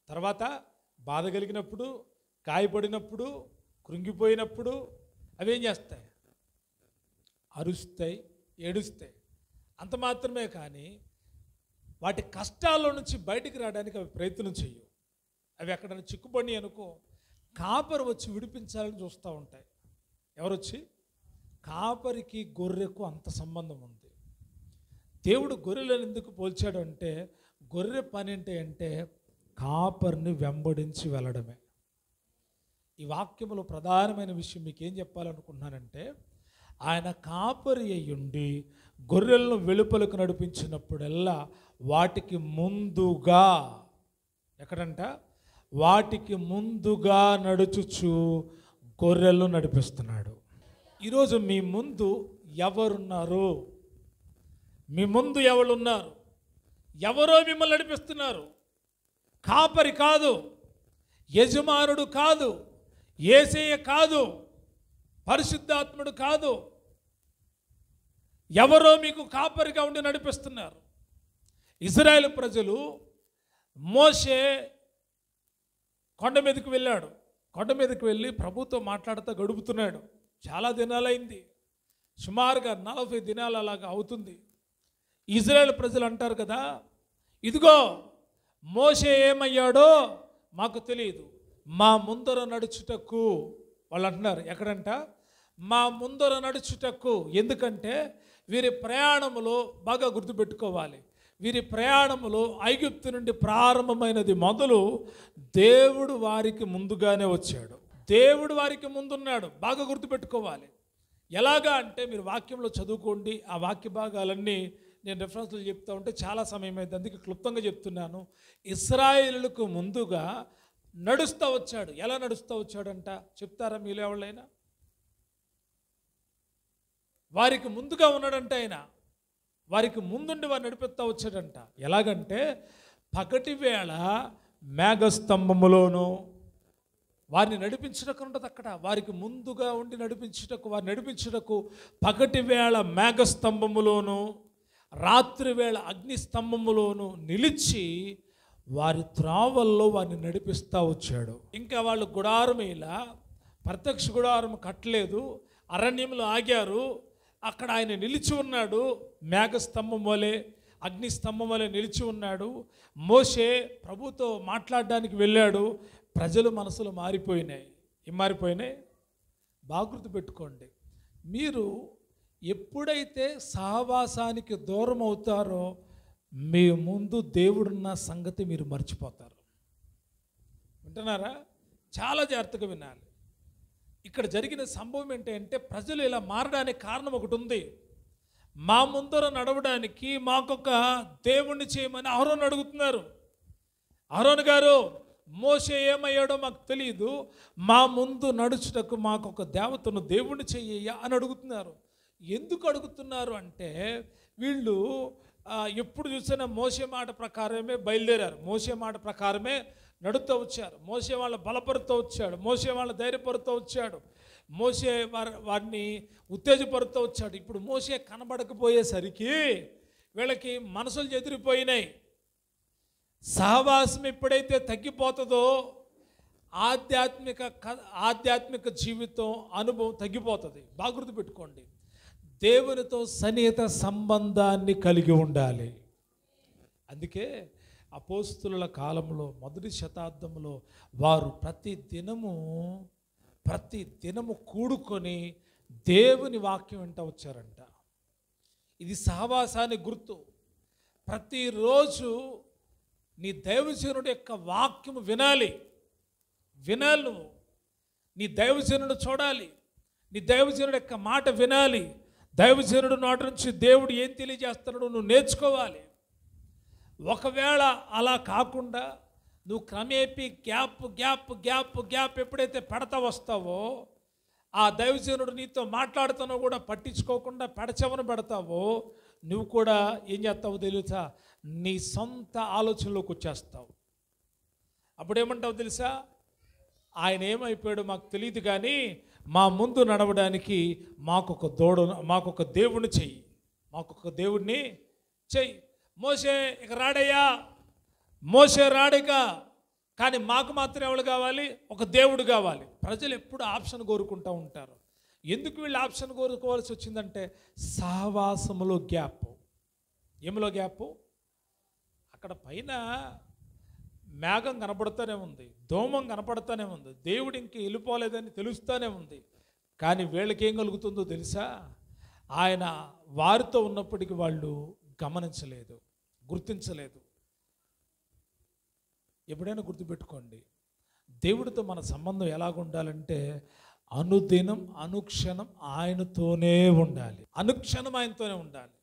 తర్వాత బాధ కలిగినప్పుడు, గాయపడినప్పుడు, కృంగిపోయినప్పుడు అవి ఏం చేస్తాయి? అరుస్తాయి, ఏడుస్తాయి. అంత మాత్రమే కానీ వాటి కష్టాల్లో నుంచి బయటికి రావడానికి అవి ప్రయత్నం చేయవు. అవి ఎక్కడైనా చిక్కుపడి అనుకో, కాపరి వచ్చి విడిపించాలని చూస్తూ ఉంటాయి. ఎవరొచ్చి? కాపరికి గొర్రెకు అంత సంబంధం ఉంది. దేవుడు గొర్రెలను ఎందుకు పోల్చాడు అంటే, గొర్రె పని అంటే కాపరిని వెంబడించి వెళ్ళడమే. ఈ వాక్యంలో ప్రధానమైన విషయం మీకు ఏం చెప్పాలనుకుంటున్నానంటే, ఆయన కాపరి అయ్యుండి గొర్రెలను వెలుపలకు నడిపించినప్పుడల్లా వాటికి ముందుగా, ఎక్కడంట? వాటికి ముందుగా నడుచుచు గొర్రెలను నడిపిస్తున్నాడు. ఈరోజు మీ ముందు ఎవరున్నారు? మీ ముందు ఎవరున్నారు? ఎవరో మిమ్మల్ని నడిపిస్తున్నారు. కాపరి కాదు, యజమానుడు కాదు, యేసయ్య కాదు, పరిశుద్ధాత్ముడు కాదు. ఎవరో మీకు కాపరిగా ఉండి నడిపిస్తున్నారు. ఇశ్రాయేలు ప్రజలు, మోషే కొండ మీదకి వెళ్ళాడు. కొండ మీదకి వెళ్ళి ప్రభుతో మాట్లాడుతూ గడుపుతున్నాడు. చాలా దినాలైంది, సుమారుగా 40 దినాలు అలాగా అవుతుంది. ఇశ్రాయేలు ప్రజలు అంటారు కదా, ఇదిగో మోషే ఏమయ్యాడో మాకు తెలియదు, మా ముందర నడుచుటకు. వాళ్ళు అంటున్నారు, ఎక్కడంట? మా ముందర నడుచుటకు. ఎందుకంటే వీరి ప్రయాణములో బాగా గుర్తుపెట్టుకోవాలి, వీరి ప్రయాణములో ఐగుప్తు నుండి ప్రారంభమైనది మొదలు దేవుడు వారికి ముందుగానే వచ్చాడు. దేవుడు వారికి ముందున్నాడు. బాగా గుర్తుపెట్టుకోవాలి. ఎలాగా అంటే మీరు వాక్యంలో చదువుకోండి, ఆ వాక్య భాగాలన్నీ నేను రెఫరెన్స్లు చెప్తా ఉంటే చాలా సమయం అయింది, అందుకే క్లుప్తంగా చెప్తున్నాను. ఇశ్రాయేలులకు ముందుగా నడుస్తూ వచ్చాడు. ఎలా నడుస్తూ వచ్చాడంట చెప్తారా మీలో ఎవరైనా? వారికి ముందుగా ఉన్నాడంట ఆయన. వారికి ముందుండి వారు నడిపిస్తూ వచ్చాడంట. ఎలాగంటే పగటి వేళ మేఘస్తంభములోను వారిని నడిపించటకు ఉంటుంది. అక్కడ వారికి ముందుగా ఉండి వారిని నడిపించుటకు పగటి వేళ మేఘస్తంభములోను రాత్రి వేళ అగ్నిస్తంభములోను నిలిచి వారి త్రావల్లో వారిని నడిపిస్తూ వచ్చాడు. ఇంకా వాళ్ళు గుడారం ఇలా ప్రత్యక్ష గుడారం కట్టలేదు, అరణ్యంలో ఆగారు. అక్కడ ఆయన నిలిచి ఉన్నాడు, మేఘస్తంభం వలె అగ్నిస్తంభం వలె నిలిచి ఉన్నాడు. మోషే ప్రభుతో మాట్లాడడానికి వెళ్ళాడు. ప్రజల మనసులు మారిపోయినాయి. ఏం మారిపోయినాయి? బాగా గుర్తుపెట్టుకోండి. మీరు ఎప్పుడైతే సహవాసానికి దూరం అవుతారో మీ ముందు దేవుడున్న సంగతి మీరు మర్చిపోతారు. వింటున్నారా? చాలా జాగ్రత్తగా వినాలి. ఇక్కడ జరిగిన సంభవం ఏంటంటే ప్రజలు ఇలా మారడానికి కారణం ఒకటి ఉంది. మా ముందర నడవడానికి మాకొక దేవుణ్ణి చేయమని అహరోను అడుగుతున్నారు. అహరోను గారు, మోషే ఏమయ్యాడో మాకు తెలియదు, మా ముందు నడుచుటకు మాకొక దేవతను దేవుణ్ణి చెయ్యయ్యా అని అడుగుతున్నారు. ఎందుకు అడుగుతున్నారు అంటే వీళ్ళు ఎప్పుడు చూసినా మోషే మాట ప్రకారమే బయలుదేరారు, మోషే మాట ప్రకారమే నడుతూ వచ్చారు. మోషే వాళ్ళ బలపరుతూ వచ్చాడు, మోషే వాళ్ళ ధైర్యపరుతూ వచ్చాడు, మోషే వారిని ఉత్తేజపరుతూ వచ్చాడు. ఇప్పుడు మోషే కనబడకపోయేసరికి వీళ్ళకి మనసులు చెదిరిపోయినాయి. సహవాసం ఎప్పుడైతే తగ్గిపోతుందో ఆధ్యాత్మిక జీవితం అనుభవం తగ్గిపోతుంది. బాగా గుర్తుపెట్టుకోండి. దేవునితో సన్నిహిత సంబంధాన్ని కలిగి ఉండాలి. అందుకే అపోస్తుల కాలంలో మొదటి శతాబ్దంలో వారు ప్రతి దినము కూడుకొని దేవుని వాక్యం వెంట వచ్చారంట. ఇది సహవాసానికి గుర్తు. ప్రతిరోజు నీ దైవజనుడి యొక్క వాక్యం వినాలి. నువ్వు నీ దైవజనుడు చూడాలి, నీ దైవజనుడి యొక్క మాట వినాలి. దైవజనుడు నోటి నుంచి దేవుడు ఏం తెలియజేస్తున్నాడో నువ్వు నేర్చుకోవాలి. ఒకవేళ అలా కాకుండా నువ్వు క్రమేపీ గ్యాప్ ఎప్పుడైతే పెడతా వస్తావో, ఆ దైవజనుడు నీతో మాట్లాడుతానో కూడా పట్టించుకోకుండా పెడచెవను పెడతావో, నువ్వు కూడా ఏం చేస్తావో తెలుసా? నీ సొంత ఆలోచనలోకి వచ్చేస్తావు. అప్పుడేమంటావు తెలుసా? ఆయన ఏమైపోయాడో మాకు తెలియదు, కానీ మా ముందు నడవడానికి మాకొక దేవుడిని చెయ్యి, మాకొక దేవుడిని చెయ్యి. మోషే ఇక రాడయ్యా, మోషే రాడిక, కానీ మాకు మాత్రం ఎవరు కావాలి? ఒక దేవుడు కావాలి. ప్రజలు ఎప్పుడు ఆప్షన్ కోరుకుంటూ ఉంటారు. ఎందుకు వీళ్ళు ఆప్షన్ కోరుకోవాల్సి వచ్చిందంటే సహవాసములో గ్యాప్. ఏమిలో గ్యాప్? అక్కడ పైన మేఘం కనపడుతూనే ఉంది, దోమం కనపడుతూనే ఉంది, దేవుడు ఇంక వెళ్ళిపోలేదని తెలుస్తూనే ఉంది. కానీ వీళ్ళకి ఏం కలుగుతుందో తెలుసా? ఆయన వారితో ఉన్నప్పటికీ వాళ్ళు గమనించలేదు, గుర్తించలేదు. ఎప్పుడైనా గుర్తుపెట్టుకోండి, దేవుడితో మన సంబంధం ఎలాగుండాలంటే అనుదినం అనుక్షణం ఆయనతోనే ఉండాలి, అనుక్షణం ఆయనతోనే ఉండాలి.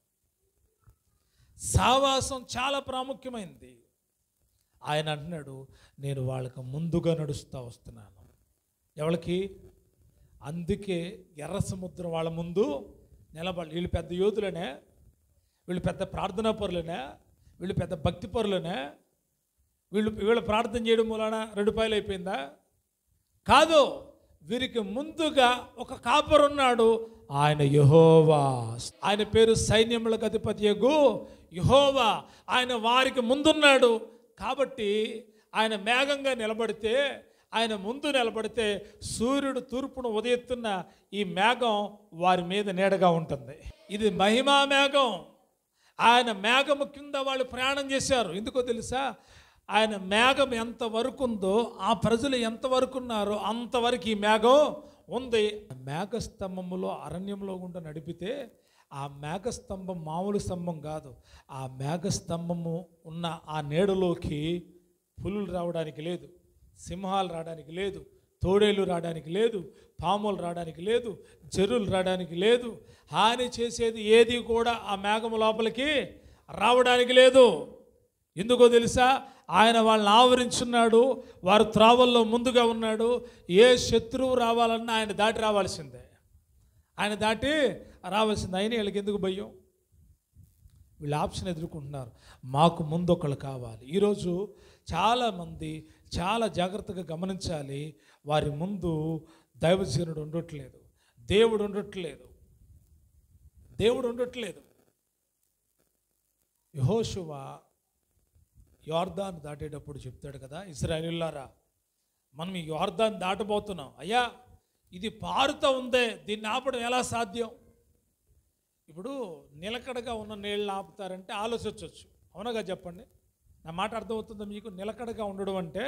సహవాసం చాలా ప్రాముఖ్యమైనది. ఆయన అంటున్నాడు, నేను వాళ్ళకి ముందుగా నడుస్తూ వస్తున్నాను. ఎవరికి? అందుకే ఎర్ర సముద్రం వాళ్ళ ముందు నిలబడి. వీళ్ళు పెద్ద యోధులనే, వీళ్ళు పెద్ద ప్రార్థనా పరులనే, వీళ్ళు పెద్ద భక్తి పరులనే, వీళ్ళు ప్రార్థన చేయడం వలన 2 రూపాయలు అయిపోయిందా? కాదు. వీరికి ముందుగా ఒక కాపరు ఉన్నాడు, ఆయన యెహోవా. ఆయన పేరు సైన్యములకు అధిపతియగు యెహోవా. ఆయన వారికి ముందున్నాడు. కాబట్టి ఆయన మేఘంగా నిలబడితే, ఆయన ముందు నిలబడితే సూర్యుడు తూర్పును ఉదయిస్తున్న ఈ మేఘం వారి మీద నీడగా ఉంటుంది. ఇది మహిమా మేఘం. ఆయన మేఘము కింద వాళ్ళు ప్రయాణం చేశారు. ఎందుకో తెలుసా? ఆయన మేఘం ఎంతవరకు ఉందో, ఆ ప్రజలు ఎంతవరకు ఉన్నారో అంతవరకు ఈ మేఘం ఉంది. మేఘస్తంభములో అరణ్యంలో గుండా నడిపితే ఆ మేఘస్తంభం మామూలు స్తంభం కాదు. ఆ మేఘస్తంభము ఉన్న ఆ నీడలోకి పులులు రావడానికి లేదు, సింహాలు రావడానికి లేదు, తోడేళ్ళు రావడానికి లేదు, పాములు రావడానికి లేదు, జర్రులు రావడానికి లేదు, హాని చేసేది ఏది కూడా ఆ మేఘం లోపలికి రావడానికి లేదు. ఎందుకో తెలుసా? ఆయన వాళ్ళని ఆవరించున్నాడు, వారు త్రావల్లో ముందుగా ఉన్నాడు. ఏ శత్రువు రావాలన్నా ఆయన దాటి రావాల్సిందే, ఆయన దాటి రావాల్సిందే. అయినా వీళ్ళకి ఎందుకు భయం? వీళ్ళు ఆప్షన్ ఎదుర్కొంటున్నారు, మాకు ముందు ఒకళ్ళు కావాలి. ఈరోజు చాలామంది చాలా జాగ్రత్తగా గమనించాలి, వారి ముందు దైవజనుడు ఉండట్లేదు, దేవుడు ఉండట్లేదు, దేవుడు ఉండట్లేదు. యెహోషువ యోర్దాను దాటేటప్పుడు చెప్తాడు కదా, ఇశ్రాయేలీయులారా మనం ఈ యోర్దాను దాటబోతున్నాం, అయ్యా ఇది పారుతూ ఉందే, దీన్ని ఆపడం ఎలా సాధ్యం? ఇప్పుడు నిలకడగా ఉన్న నీళ్ళని ఆపుతారంటే ఆలోచించవచ్చు, అవునగా చెప్పండి, నా మాట అర్థమవుతుందా మీకు? నిలకడగా ఉండడం అంటే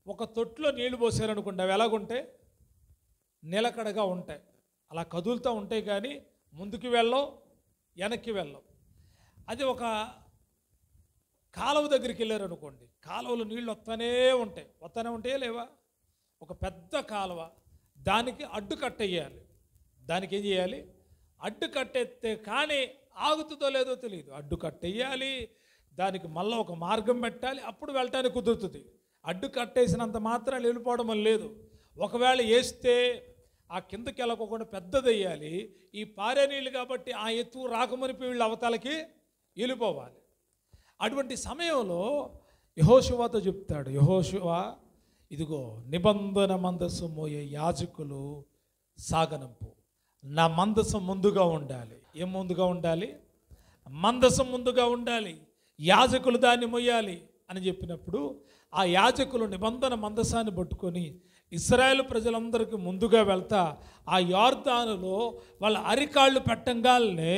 ఒక తొట్టులో నీళ్లు పోసారనుకోండి, అవి ఎలాగుంటాయి? నిలకడగా ఉంటాయి, అలా కదులుతూ ఉంటాయి, కానీ ముందుకు వెళ్ళవు, వెనక్కి వెళ్ళవు. అది ఒక కాలువ దగ్గరికి వెళ్ళారనుకోండి, కాలువలో నీళ్ళు వస్తూనే ఉంటాయా లేవా? ఒక పెద్ద కాలువ, దానికి అడ్డు కట్టేయాలి. దానికి ఏం చేయాలి? అడ్డు కట్టేస్తే కానీ ఆగుతుందో లేదో తెలియదు. అడ్డు కట్టేయాలి, దానికి మళ్ళీ ఒక మార్గం పెట్టాలి, అప్పుడు వెళ్ళటానికి కుదురుతుంది. అడ్డు కట్టేసినంత మాత్రం వెళ్ళిపోవడం లేదు. ఒకవేళ వేస్తే ఆ కిందకి వెళ్ళకోకుండా పెద్దది వేయాలి. ఈ పారే నీళ్ళు కాబట్టి ఆ ఎత్తు రాకమునిపి వీళ్ళు అవతలకి వెళ్ళిపోవాలి. అటువంటి సమయంలో యెహోషువతో చెప్తాడు, యెహోషువ ఇదిగో నిబంధన మందసం మోయే యాజకులు సాగనంపు, నా మందసం ముందుగా ఉండాలి. ఏం ముందుగా ఉండాలి? మందసం ముందుగా ఉండాలి, యాజకులు దాన్ని మొయ్యాలి అని చెప్పినప్పుడు ఆ యాజకులు నిబంధన మందసాన్ని పట్టుకొని ఇశ్రాయేలు ప్రజలందరికీ ముందుగా వెళ్తా ఆ యోర్దానులో వాళ్ళ అరికాళ్ళు పెట్టంగానే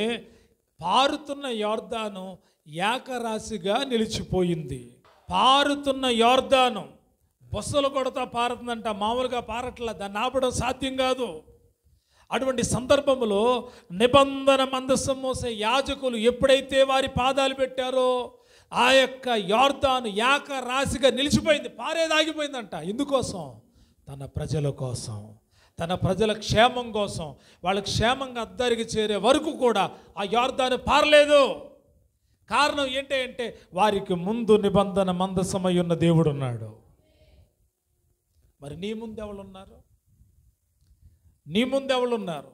పారుతున్న యోర్దాను ఏకరాశిగా నిలిచిపోయింది. పారుతున్న యోర్దాను బొస్సలు కొడతా పారుతుందంట, మామూలుగా పారట్లా, దాన్ని ఆపడం సాధ్యం కాదు. అటువంటి సందర్భంలో నిబంధన మందసం మోసే యాజకులు ఎప్పుడైతే వారి పాదాలు పెట్టారో ఆ యొక్క యోర్దాను ఏకరాశిగా నిలిచిపోయింది, పారేదాగిపోయిందంట. ఎందుకోసం? తన ప్రజల కోసం, తన ప్రజల క్షేమం కోసం, వాళ్ళ క్షేమంగా అద్దరికి చేరే వరకు కూడా ఆ యోర్దాను పారలేదు. కారణం ఏంటంటే వారికి ముందు నిబంధన మందసమై ఉన్న దేవుడు ఉన్నాడు. మరి నీ ముందు ఎవరున్నారు? నీ ముందు ఎవరున్నారు?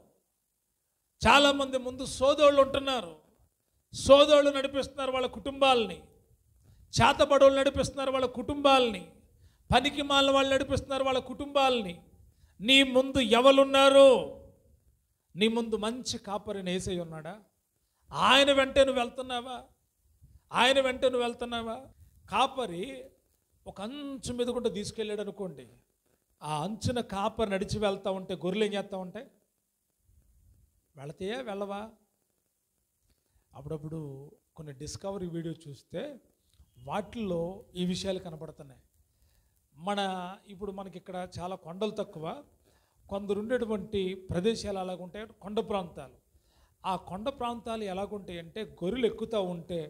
చాలామంది ముందు సోదరులు ఉంటున్నారు, సోదరులు నడిపిస్తున్నారు వాళ్ళ కుటుంబాలని, చేతబడులు నడిపిస్తున్నారు వాళ్ళ కుటుంబాలని, పనికి మాలిన వాళ్ళు నడిపిస్తున్నారు వాళ్ళ కుటుంబాలని. నీ ముందు ఎవరున్నారు? నీ ముందు మంచి కాపరిని యేసయ్య ఉన్నాడా? ఆయన వెంటే నువ్వు వెళ్తున్నావా? ఆయన వెంట నువ్వు వెళ్తున్నావా? కాపరి ఒక అంచు మీద కూడా తీసుకెళ్ళాడు అనుకోండి, ఆ అంచున కాపరి నడిచి వెళ్తూ ఉంటే గొర్రెలు ఏం చేస్తూ ఉంటాయి? వెళతాయా వెళ్ళవా? అప్పుడప్పుడు కొన్ని డిస్కవరీ వీడియో చూస్తే వాటిల్లో ఈ విషయాలు కనపడుతున్నాయి. ఇప్పుడు మనకి ఇక్కడ చాలా కొండలు తక్కువ, కొందరు ఉండేటువంటి ప్రదేశాలు ఎలాగుంటాయి? కొండ ప్రాంతాలు. ఆ కొండ ప్రాంతాలు ఎలాగుంటాయి అంటే గొర్రెలు ఎక్కుతూ ఉంటే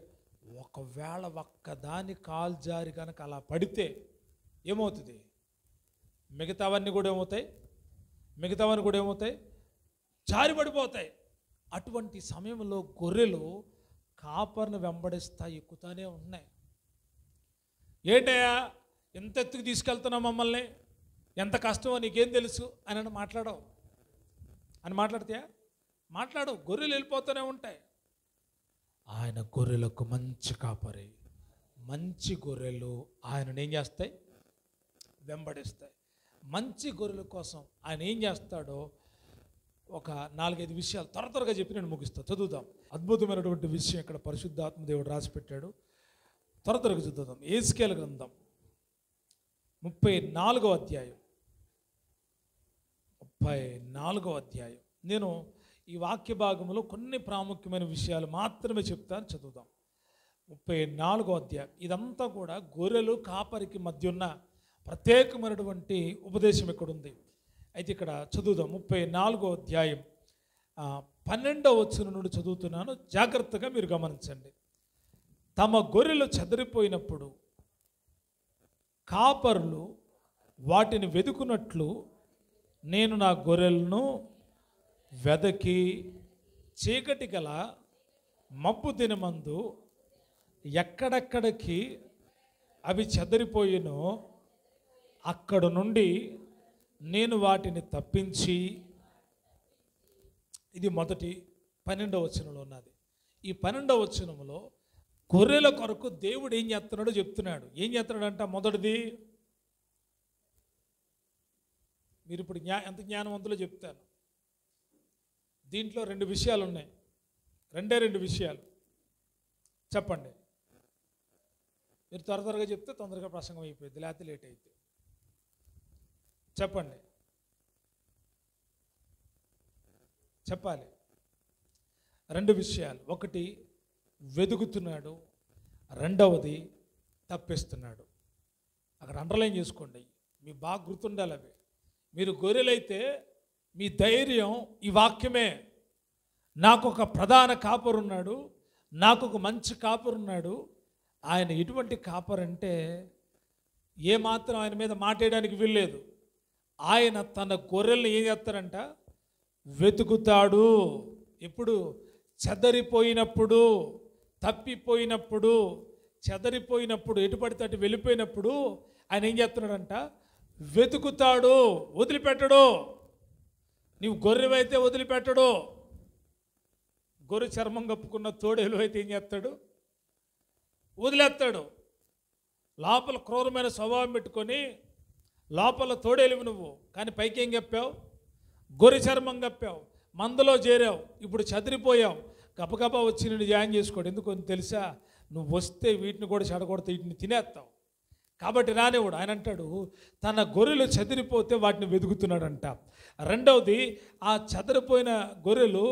ఒకవేళ ఒక్కదాని కాలు జారి కనుక అలా పడితే ఏమవుతుంది? మిగతావన్నీ కూడా ఏమవుతాయి? జారి పడిపోతాయి. అటువంటి సమయంలో గొర్రెలు కాపర్ను వెంబడిస్తా ఎక్కుతానే ఉన్నాయి. ఏంటయ్యా ఎంత ఎత్తుకు తీసుకెళ్తున్నావు మమ్మల్ని, ఎంత కష్టమో నీకేం తెలుసు అని మాట్లాడతాయా? మాట్లాడవు. గొర్రెలు వెళ్ళిపోతూనే ఉంటాయి. ఆయన గొర్రెలకు మంచి కాపరి, మంచి గొర్రెలు ఆయనను ఏం చేస్తాయి? వెంబడిస్తాయి. మంచి గొర్రెల కోసం ఆయన ఏం చేస్తాడో ఒక 4-5 విషయాలు త్వరగా చెప్పి నేను ముగిస్తాను. చదువుదాం. అద్భుతమైనటువంటి విషయం ఇక్కడ పరిశుద్ధాత్మ దేవుడు రాసిపెట్టాడు. త్వరగా చదువుదాం. యెహెజ్కేలు గ్రంథం 34వ అధ్యాయం. నేను ఈ వాక్య భాగంలో కొన్ని ప్రాముఖ్యమైన విషయాలు మాత్రమే చెప్తాను. చదువుదాం. 34వ అధ్యాయం. ఇదంతా కూడా గొర్రెలు కాపరికి మధ్య ఉన్న ప్రత్యేకమైనటువంటి ఉపదేశం ఇక్కడ ఉంది. అయితే ఇక్కడ చదువుదాం. 34వ అధ్యాయం 12వ వచనం నుండి చదువుతున్నాను, జాగ్రత్తగా మీరు గమనించండి. తమ గొర్రెలు చెదరిపోయినప్పుడు కాపరులు వాటిని వెదుకున్నట్లు నేను నా గొర్రెలను వెదకి చీకటి గల మబ్బు దినమందు ఎక్కడెక్కడికి అవి చెదరిపోయినో అక్కడ నుండి నేను వాటిని తప్పించి, ఇది మొదటి 12వ వచనంలో ఉన్నది. ఈ 12వ వచనంలో గొర్రెల కొరకు దేవుడు ఏం చేస్తున్నాడో చెప్తున్నాడు. ఏం చేస్తున్నాడంట? మొదటిది, మీరు ఇప్పుడు ఎంత జ్ఞానవంతులో చెప్తాను. దీంట్లో 2 విషయాలు ఉన్నాయి. 2 విషయాలు చెప్పండి. మీరు త్వరగా చెప్తే తొందరగా ప్రసంగం అయిపోయింది, లేకపోతే లేట్ అయితే. చెప్పండి, చెప్పాలి. 2 విషయాలు. ఒకటి వెదుకుతున్నాడు, రెండవది తప్పిస్తున్నాడు. అక్కడ అండర్లైన్ చేసుకోండి, మీ బాగా గుర్తుండాలి అవి. మీరు గొర్రెలైతే మీ ధైర్యం ఈ వాక్యమే. నాకు ఒక ప్రధాన కాపరున్నాడు, నాకు ఒక మంచి కాపరున్నాడు. ఆయన ఎటువంటి కాపరంటే ఏమాత్రం ఆయన మీద మాట్లాడడానికి వీల్లేదు. ఆయన తన గొర్రెల్ని ఏం చేస్తారంట? వెతుకుతాడు. ఎప్పుడు? చెదరిపోయినప్పుడు, తప్పిపోయినప్పుడు, చెదరిపోయినప్పుడు, ఎటు పడితే అటు వెళ్ళిపోయినప్పుడు ఆయన ఏం చేస్తున్నాడంట? వెతుకుతాడు, వదిలిపెట్టడు. నీవు గొర్రెవైతే వదిలిపెట్టడు. గొర్రె చర్మం కప్పుకున్న తోడేలు అయితే ఏం చేస్తాడు? వదిలేస్తాడు. లోపల క్రూరమైన స్వభావం పెట్టుకొని లోపల తోడేలువు నువ్వు, కానీ పైకి ఏం కప్పావు? గొర్రె చర్మం కప్పావు, మందలో చేరావు, ఇప్పుడు చదిరిపోయావు. గబగబా వచ్చి నిన్ను జాయిన్ చేసుకోడు. ఎందుకు తెలుసా? నువ్వు వస్తే వీటిని కూడా చెడగొడితే వీటిని తినేస్తావు. కాబట్టి రానివాడు. ఆయన అంటాడు తన గొర్రెలు చెదిరిపోతే వాటిని వెతుకుతున్నాడంట. రెండవది, ఆ చెదిరిపోయిన గొర్రెలు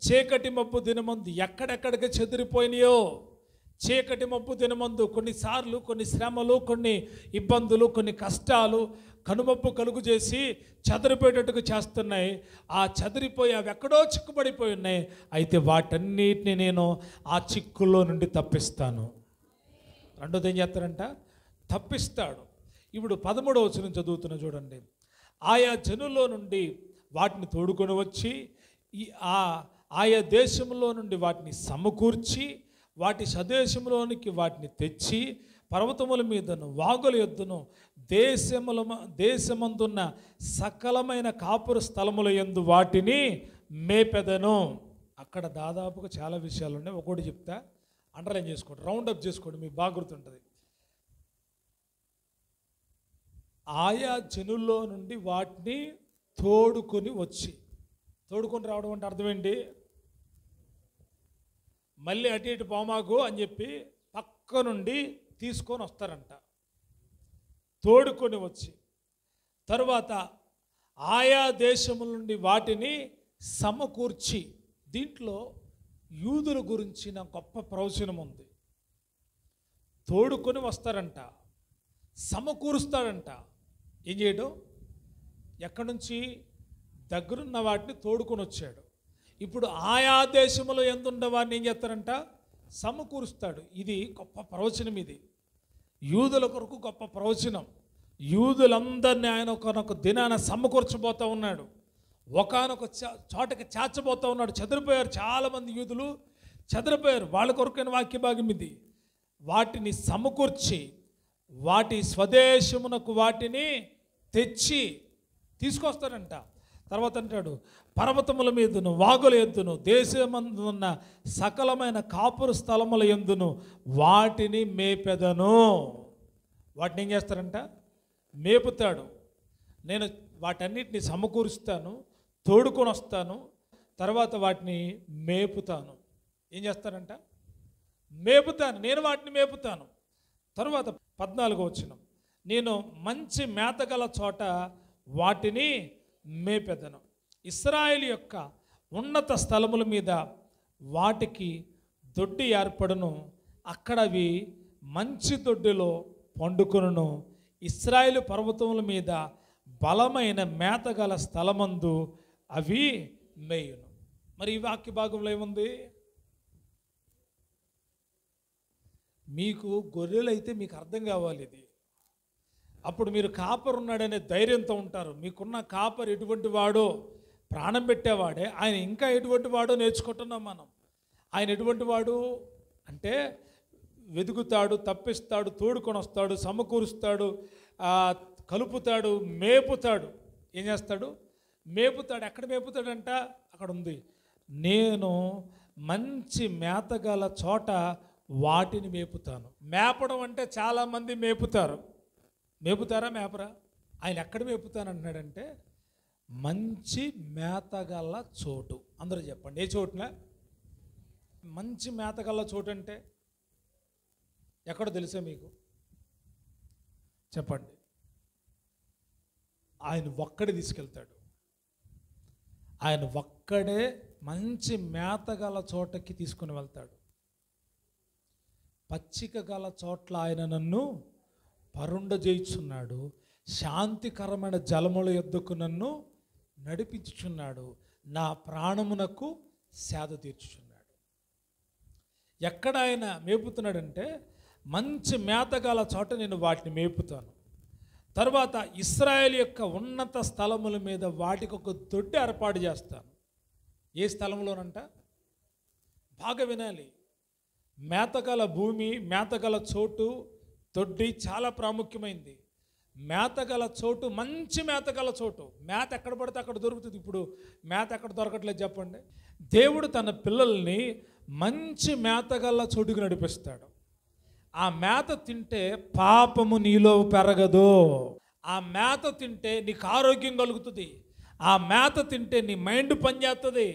చీకటి మబ్బు దినమందు ఎక్కడెక్కడికి చెదిరిపోయినాయో, చీకటి మబ్బు దినమందు కొన్నిసార్లు కొన్ని శ్రమలు, కొన్ని ఇబ్బందులు, కొన్ని కష్టాలు కనుమప్పు కలుగు చేసి చెదిరిపోయేటట్టుగా చేస్తున్నాయి. ఆ చెదిరిపోయి అవి ఎక్కడో చిక్కుపడిపోయి ఉన్నాయి. అయితే వాటన్నిటిని నేను ఆ చిక్కుల్లో నుండి తప్పిస్తాను. రెండోది ఏం చేస్తారంట? తప్పిస్తాడు. ఇప్పుడు 13వ వచనం చదువుతున్న చూడండి. ఆయా జనుల్లో నుండి వాటిని తోడుకొని వచ్చి ఆయా దేశంలో నుండి వాటిని సమకూర్చి వాటి స్వదేశంలోనికి వాటిని తెచ్చి పర్వతముల మీదను వాగుల యొద్దను దేశమందున్న సకలమైన కాపుర స్థలముల యందు వాటిని మేపెదను. అక్కడ దాదాపుగా చాలా విషయాలు ఉన్నాయి. ఒకటి చెప్తా, అండర్లైన్ చేసుకోండి, రౌండప్ చేసుకోండి, మీకు బాగా గుర్తుంటుంది. ఆయా జనుల్లో నుండి వాటిని తోడుకొని వచ్చి, తోడుకొని రావడం అంటే అర్థం ఏంటి? మళ్ళీ అటు ఇటు పోమాకు అని చెప్పి పక్క నుండి తీసుకొని వస్తారంట. తోడుకొని వచ్చి తరువాత ఆయా దేశముల నుండి వాటిని సమకూర్చి, దీంట్లో యూదుల గురించిన గొప్ప ప్రవచనం ఉంది. తోడుకొని వస్తారంట, సమకూరుస్తాడంట. ఏం చేయడం? ఎక్కడి నుంచి? దగ్గరున్న వాటిని తోడుకొని వచ్చాడు. ఇప్పుడు ఆయా దేశంలో ఎందుండే వాడిని ఏం చేస్తారంట? సమకూరుస్తాడు. ఇది గొప్ప ప్రవచనం. ఇది యూదుల కొరకు గొప్ప ప్రవచనం. యూదులందరినీ ఆయన ఒకనొక దినాన సమకూర్చబోతూ ఉన్నాడు. ఒకనొక చోటకి చేర్చబోతూ ఉన్నాడు. చెదిరిపోయారు చాలామంది యూదులు, చెదిరిపోయారు. వాళ్ళ కొరకైన వాక్య భాగం ఇది. వాటిని సమకూర్చి వాటి స్వదేశమునకు వాటిని తెచ్చి తీసుకొస్తాడంట. తర్వాత అంటాడు పర్వతముల మీదను వాగుల ఎద్దును దేశమందున్న సకలమైన కాపురు స్థలముల యందును వాటిని మేపెదను. వాటిని ఏం చేస్తారంట? మేపుతాడు. నేను వాటన్నిటిని సమకూరుస్తాను, తోడుకొని వస్తాను, తర్వాత వాటిని మేపుతాను. ఏం చేస్తారంట? మేపుతాను, నేను వాటిని మేపుతాను. తరువాత 14వ వచనం, నేను మంచి మేతగల చోట వాటిని మేపెదను. ఇశ్రాయేలు యొక్క ఉన్నత స్థలముల మీద వాటికి దొడ్డి ఏర్పడును, అక్కడ అవి మంచి దొడ్డిలో పండుకొనును. ఇశ్రాయేలు పర్వతముల మీద బలమైన మేతగల స్థలమందు అవి మేయును. మరి ఈ వాక్య భాగంలో ఏముంది? మీకు గొర్రెలు అయితే మీకు అర్థం కావాలి. ఇది అప్పుడు మీరు కాపరు ఉన్నాడనే ధైర్యంతో ఉంటారు. మీకున్న కాపరు ఎటువంటి వాడో, ప్రాణం పెట్టేవాడే. ఆయన ఇంకా ఎటువంటి వాడో నేర్చుకుంటున్నాం మనం. ఆయన ఎటువంటి వాడు అంటే వెతుకుతాడు, తప్పిస్తాడు, తోడుకొని వస్తాడు, సమకూరుస్తాడు, కలుపుతాడు, మేపుతాడు. ఏం చేస్తాడు? మేపుతాడు. ఎక్కడ మేపుతాడంట? అక్కడ ఉంది, నేను మంచి మేతగల చోట వాటిని మేపుతాను. మేపడం అంటే చాలామంది మేపుతారు. మేపుతారా? మేపరా? ఆయన ఎక్కడ మేపుతాను అంటున్నాడంటే మంచి మేతగల చోటు. అందరూ చెప్పండి, ఏ చోటున? మంచి మేతగల చోటు అంటే ఎక్కడో తెలుసా మీకు? చెప్పండి. ఆయన ఒక్కడే తీసుకెళ్తాడు. ఆయన ఒక్కడే మంచి మేతగల చోటకి తీసుకుని వెళ్తాడు. పచ్చిక గల చోట్ల ఆయన నన్ను పరుండజేయుచున్నాడు, శాంతికరమైన జలముల యొద్దకు నన్ను నడిపించుచున్నాడు, నా ప్రాణమునకు సేద తీర్చుచున్నాడు. ఎక్కడ ఆయన మేపుతున్నాడంటే మంచి మేతగల చోట నేను వాటిని మేపుతాను. తర్వాత ఇశ్రాయేలు యొక్క ఉన్నత స్థలముల మీద వాటికి ఒక దొడ్డి ఏర్పాటు చేస్తాను. ఏ స్థలంలోనంట? బాగా వినాలి. మేతగల భూమి, మేతగల చోటు, దొడ్డి చాలా ప్రాముఖ్యమైంది. మేతగల చోటు, మంచి మేతగల చోటు. మేత ఎక్కడ పడితే అక్కడ దొరుకుతుంది. ఇప్పుడు మేత ఎక్కడ దొరకట్లేదు చెప్పండి. దేవుడు తన పిల్లల్ని మంచి మేతగల చోటుకు నడిపిస్తాడు. ఆ మేత తింటే పాపము నీలో పెరగదు. ఆ మేత తింటే నీకు ఆరోగ్యం కలుగుతుంది. ఆ మేత తింటే నీ మైండ్ పనిచేస్తుంది.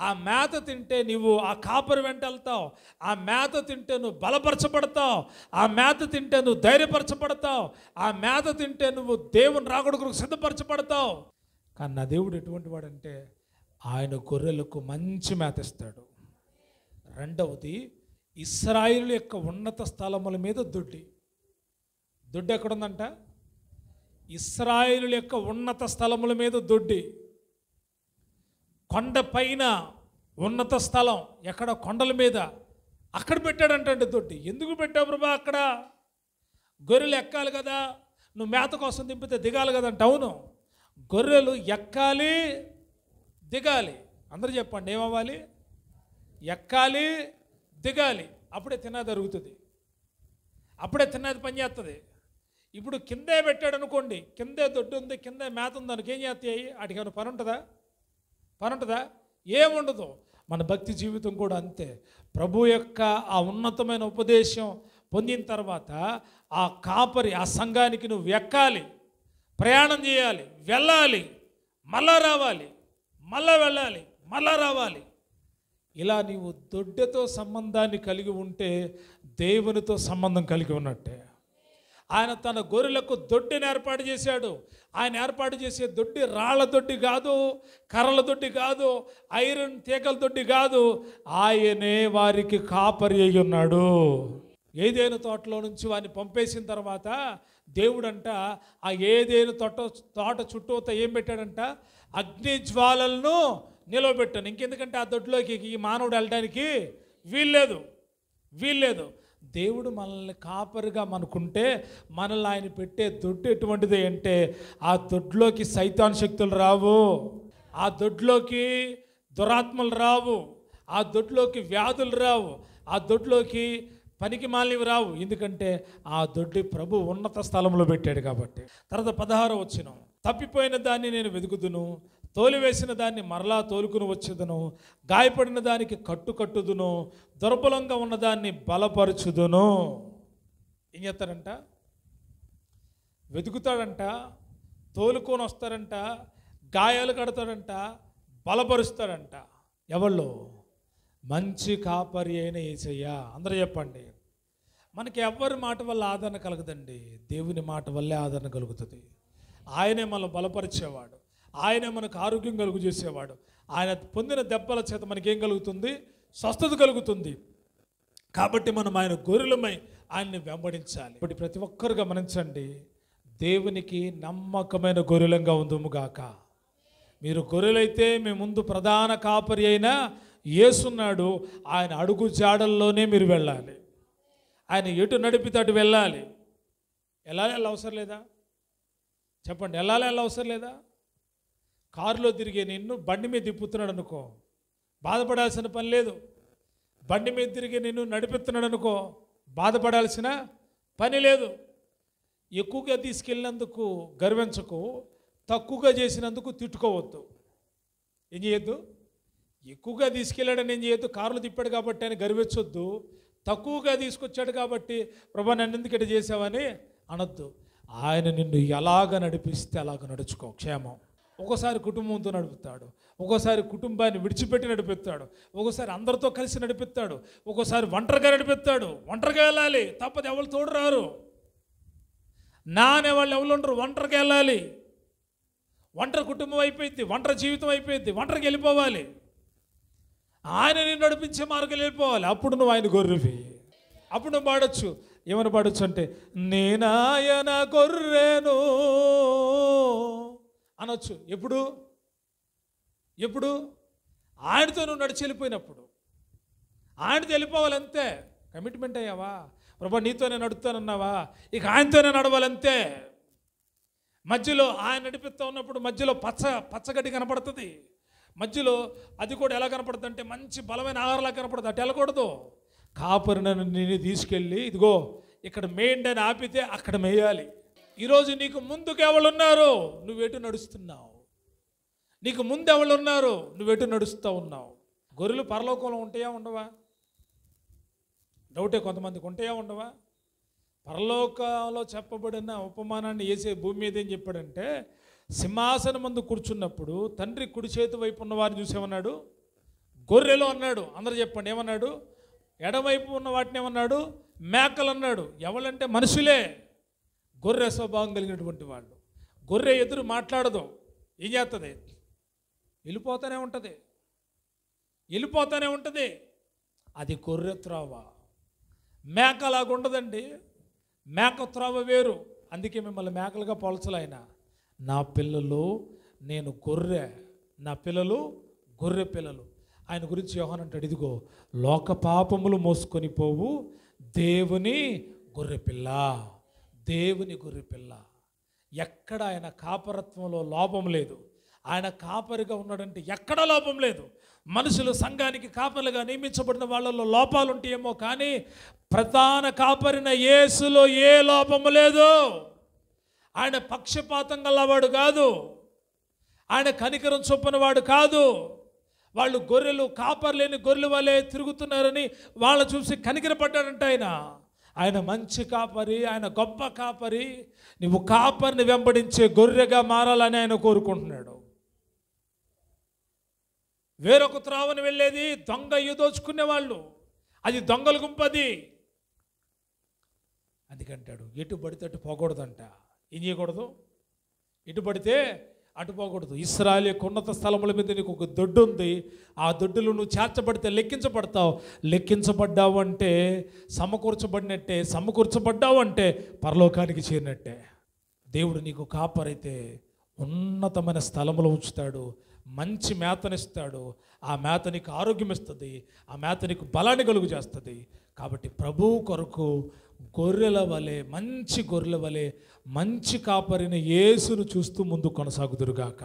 ఆ మేత తింటే నువ్వు ఆ కాపరి వెంట వెళ్తావు. ఆ మేత తింటే నువ్వు బలపరచబడతావు. ఆ మేత తింటే నువ్వు ధైర్యపరచబడతావు. ఆ మేత తింటే నువ్వు దేవుని రాకడకు సిద్ధపరచబడతావు. కానీ నా దేవుడు ఎటువంటి వాడంటే ఆయన గొర్రెలకు మంచి మేత ఇస్తాడు. రెండవది, ఇశ్రాయేలు యొక్క ఉన్నత స్థలముల మీద దొడ్డి. దొడ్డి ఎక్కడుందంట? ఇశ్రాయేలు యొక్క ఉన్నత స్థలముల మీద దొడ్డి. కొండ పైన ఉన్నత స్థలం, ఎక్కడ? కొండల మీద. అక్కడ పెట్టాడంటే దొడ్డి. ఎందుకు పెట్టావు ప్రభా అక్కడ? గొర్రెలు ఎక్కాలి కదా, నువ్వు మేత కోసం దింపితే దిగాలి కదంట. అవును, గొర్రెలు ఎక్కాలి, దిగాలి. అందరూ చెప్పండి, ఏమవ్వాలి? ఎక్కాలి, దిగాలి. అప్పుడే తిన్నది అరుగుతుంది, అప్పుడే తిన్నది పని చేస్తుంది. ఇప్పుడు కిందే పెట్టాడు అనుకోండి, కిందే దొడ్డు ఉంది, కిందే మేత ఉంది, దానికి ఏం చేస్తాయి? వాటికి పని ఉంటుందా? పని ఉంటుందా? ఏముండదు. మన భక్తి జీవితం కూడా అంతే. ప్రభు యొక్క ఆ ఉన్నతమైన ఉపదేశం పొందిన తర్వాత ఆ కాపరి, ఆ సంఘానికి నువ్వు ఎక్కాలి, ప్రయాణం చేయాలి, వెళ్ళాలి, మళ్ళా రావాలి, మళ్ళా వెళ్ళాలి, మళ్ళా రావాలి. ఇలా నీవు దొడ్డెతో సంబంధాన్ని కలిగి ఉంటే దేవునితో సంబంధం కలిగి ఉన్నట్టే. ఆయన తన గొర్రెలకు దొడ్డిని ఏర్పాటు చేశాడు. ఆయన ఏర్పాటు చేసే దొడ్డి రాళ్ల దొడ్డి కాదు, కర్రల దొడ్డి కాదు, ఐరన్ తీగల దొడ్డి కాదు. ఆయనే వారికి కాపరి అయి ఉన్నాడు. ఏదేను తోటలో నుంచి వారిని పంపేసిన తర్వాత దేవుడంట ఆ ఏదేను తోట చుట్టూత ఏం పెట్టాడంట? అగ్ని జ్వాలలను నిలవబెట్టాను. ఇంకెందుకంటే ఆ దొడ్లోకి ఈ మానవుడు వెళ్ళడానికి వీల్లేదు. దేవుడు మనల్ని కాపరిగా మనకుంటే మనల్ని ఆయన పెట్టే దొడ్డు ఎటువంటిది అంటే ఆ దొడ్లోకి సైతాన్ శక్తులు రావు, ఆ దొడ్లోకి దురాత్మలు రావు, ఆ దొడ్లోకి వ్యాధులు రావు, ఆ దొడ్లోకి పనికి మాలినవి రావు. ఎందుకంటే ఆ దొడ్డి ప్రభు ఉన్నత స్థలంలో పెట్టాడు కాబట్టి. తర్వాత 16వ వచనం, తప్పిపోయిన దాన్ని నేను వెతుకుదును, తోలివేసిన దాన్ని మరలా తోలుకుని వచ్చేదను, గాయపడిన దానికి కట్టుదును, దుర్బలంగా ఉన్నదాన్ని బలపరచుదును. ఏం చేస్తాడంట? వెతుకుతాడంట, తోలుకొని వస్తాడంట, గాయాలు కడతాడంట, బలపరుస్తాడంట. ఎవళ్ళు? మంచి కాపరి అయిన యేసయ్య. అందరూ చెప్పండి. మనకి ఎవరి మాట వల్ల ఆదరణ కలగదండి, దేవుని మాట వల్లే ఆదరణ కలుగుతుంది. ఆయనే మనం బలపరిచేవాడు, ఆయనే మనకు ఆరోగ్యం కలుగు చేసేవాడు. ఆయన పొందిన దెబ్బల చేత మనకేం కలుగుతుంది? స్వస్థత కలుగుతుంది. కాబట్టి మనం ఆయన గొర్రెలమై ఆయన్ని వెంబడించాలి. ఇప్పుడు ప్రతి ఒక్కరు గమనించండి, దేవునికి నమ్మకమైన గొర్రెలంగా ఉందుముగాక. మీరు గొర్రెలైతే మీ ముందు ప్రధాన కాపరి అయిన యేసున్నాడు. ఆయన అడుగు జాడల్లోనే మీరు వెళ్ళాలి. ఆయన ఎటు నడిపితే అటు వెళ్ళాలి. ఎలా అవసరం లేదా? చెప్పండి, వెళ్ళాలి అవసరం లేదా? కారులో తిరిగే నిన్ను బండి మీద తిప్పుతున్నాడు అనుకో, బాధపడాల్సిన పని లేదు. బండి మీద తిరిగే నిన్ను నడిపిస్తున్నాడు అనుకో, బాధపడాల్సిన పని లేదు. ఎక్కువగా తీసుకెళ్ళినందుకు గర్వించకు, తక్కువగా చేసినందుకు తిట్టుకోవద్దు. ఏం చేయొద్దు? ఎక్కువగా తీసుకెళ్ళాడని ఏం చేయొద్దు. కారులో తిప్పాడు కాబట్టి అని గర్వించొద్దు. తక్కువగా తీసుకొచ్చాడు కాబట్టి ప్రభా నన్ను ఎందుకు ఇట్లా చేసావని అనొద్దు. ఆయన నిన్ను ఎలాగ నడిపిస్తే అలాగ నడుచుకో. క్షేమం. ఒక్కోసారి కుటుంబంతో నడుపుతాడు, ఒక్కోసారి కుటుంబాన్ని విడిచిపెట్టి నడిపిస్తాడు, ఒక్కోసారి అందరితో కలిసి నడిపిస్తాడు, ఒక్కోసారి ఒంటరిగా నడిపిస్తాడు. ఒంటరిగా వెళ్ళాలి, తప్పదు. ఎవరు తోడు రారు. నా అనేవాళ్ళు ఎవరు ఉండరు. ఒంటరిగా వెళ్ళాలి. ఒంటరి కుటుంబం అయిపోయింది, ఒంటరి జీవితం అయిపోయింది. ఒంటరికి వెళ్ళిపోవాలి. ఆయన నిన్ను నడిపించే మార్గం వెళ్ళిపోవాలి. అప్పుడు నువ్వు ఆయన గొర్రెవి. అప్పుడు నువ్వు పాడొచ్చు. ఏమని పాడొచ్చు అంటే, నేనాయన గొర్రెను అనొచ్చు. ఎప్పుడు? ఎప్పుడు? ఆయనతో నువ్వు నడిచి వెళ్ళిపోయినప్పుడు. ఆయనతో వెళ్ళిపోవాలి, అంతే. కమిట్మెంట్ అయ్యావా? ప్రభా నీతోనే నడుస్తానన్నావా? ఇక ఆయనతోనే నడవాలంతే. మధ్యలో ఆయన నడిపిస్తూ ఉన్నప్పుడు మధ్యలో పచ్చగడ్డి కనపడుతుంది. మధ్యలో అది కూడా ఎలా కనపడుతుంది అంటే మంచి బలమైన ఆహారంలా కనపడుతుంది. అటు వెళ్ళకూడదు. కాపరి నన్ను నేను తీసుకెళ్ళి ఇదిగో ఇక్కడ మేయండి అని ఆపితే అక్కడ మేయాలి. ఈరోజు నీకు ముందుకు ఎవరు ఉన్నారు, నువ్వెటు నడుస్తున్నావు? నీకు ముందు ఎవరు ఉన్నారు, నువ్వెటు నడుస్తూ ఉన్నావు? గొర్రెలు పరలోకంలో ఉంటాయా ఉండవా? డౌటే కొంతమందికి. ఉంటాయా ఉండవా? పరలోకంలో చెప్పబడిన ఉపమానాన్ని వేసే భూమి మీద ఏం చెప్పాడంటే, సింహాసనం ముందు కూర్చున్నప్పుడు తండ్రి కుడి చేతి వైపు ఉన్నవారిని చూసేమన్నాడు, గొర్రెలు అన్నాడు. అందరూ చెప్పండి, ఏమన్నాడు? ఎడవైపు ఉన్న వాటిని ఏమన్నాడు? మేకలు అన్నాడు. ఎవరంటే మనుషులే. గొర్రె స్వభావం కలిగినటువంటి వాళ్ళు. గొర్రె ఎదురు మాట్లాడదు. ఏం చేస్తుంది? వెళ్ళిపోతూనే ఉంటుంది, వెళ్ళిపోతూనే ఉంటుంది. అది గొర్రె త్రోవ. మేక అలాగా ఉండదండి. మేక త్రోవ వేరు. అందుకే మిమ్మల్ని మేకలుగా పోల్చలైన. నా పిల్లలు నేను గొర్రె, నా పిల్లలు గొర్రె పిల్లలు. ఆయన గురించి యోహాను అంటాడు, ఇదిగో లోక పాపములు మోసుకొని పోవు దేవుని గొర్రెపిల్ల, దేవుని గొర్రెపిల్ల. ఎక్కడ ఆయన కాపరత్వంలో లోపం లేదు. ఆయన కాపరిగా ఉన్నాడంటే ఎక్కడ లోపం లేదు. మనుషులు సంఘానికి కాపరులుగా నియమించబడిన వాళ్ళలో లోపాలు ఉంటాయేమో, కానీ ప్రధాన కాపరిన యేసులో ఏ లోపము లేదు. ఆయన పక్షపాతం గలవాడు కాదు, ఆయన కనికరం చొప్పునవాడు కాదు. వాళ్ళు గొర్రెలు, కాపరి లేని గొర్రెల వలె తిరుగుతున్నారని వాళ్ళని చూసి కనికరపడ్డాడంట ఆయన. ఆయన మంచి కాపరి, ఆయన గొప్ప కాపరి. నువ్వు కాపరిని వెంబడించే గొర్రెగా మారాలని ఆయన కోరుకుంటున్నాడు. వేరొక త్రావని వెళ్ళేది దొంగ దోచుకునే వాళ్ళు, అది దొంగల గుంపది. అందుకంటాడు ఎటు పడితే అటు పోకూడదంట. ఏం చేయకూడదు? ఎటు పడితే అటు పోకూడదు. ఇశ్రాయేలు ఉన్నత స్థలముల మీద నీకు ఒక దొడ్డు ఉంది. ఆ దొడ్డులో నువ్వు చేర్చబడితే లెక్కించబడతావు. లెక్కించబడ్డావు అంటే సమకూర్చబడినట్టే, సమకూర్చబడ్డావు అంటే పరలోకానికి చేరినట్టే. దేవుడు నీకు కాపరైతే ఉన్నతమైన స్థలములో ఉంచుతాడు, మంచి మేతనిస్తాడు. ఆ మేత నీకు ఆరోగ్యం ఇస్తుంది, ఆ మేత నీకు బలాన్ని కలుగు చేస్తుంది. కాబట్టి ప్రభువు కొరకు గొర్రెల వలె, మంచి గొర్రెల వలె మంచి కాపరిని యేసును చూస్తూ ముందు కొనసాగుదురుగాక.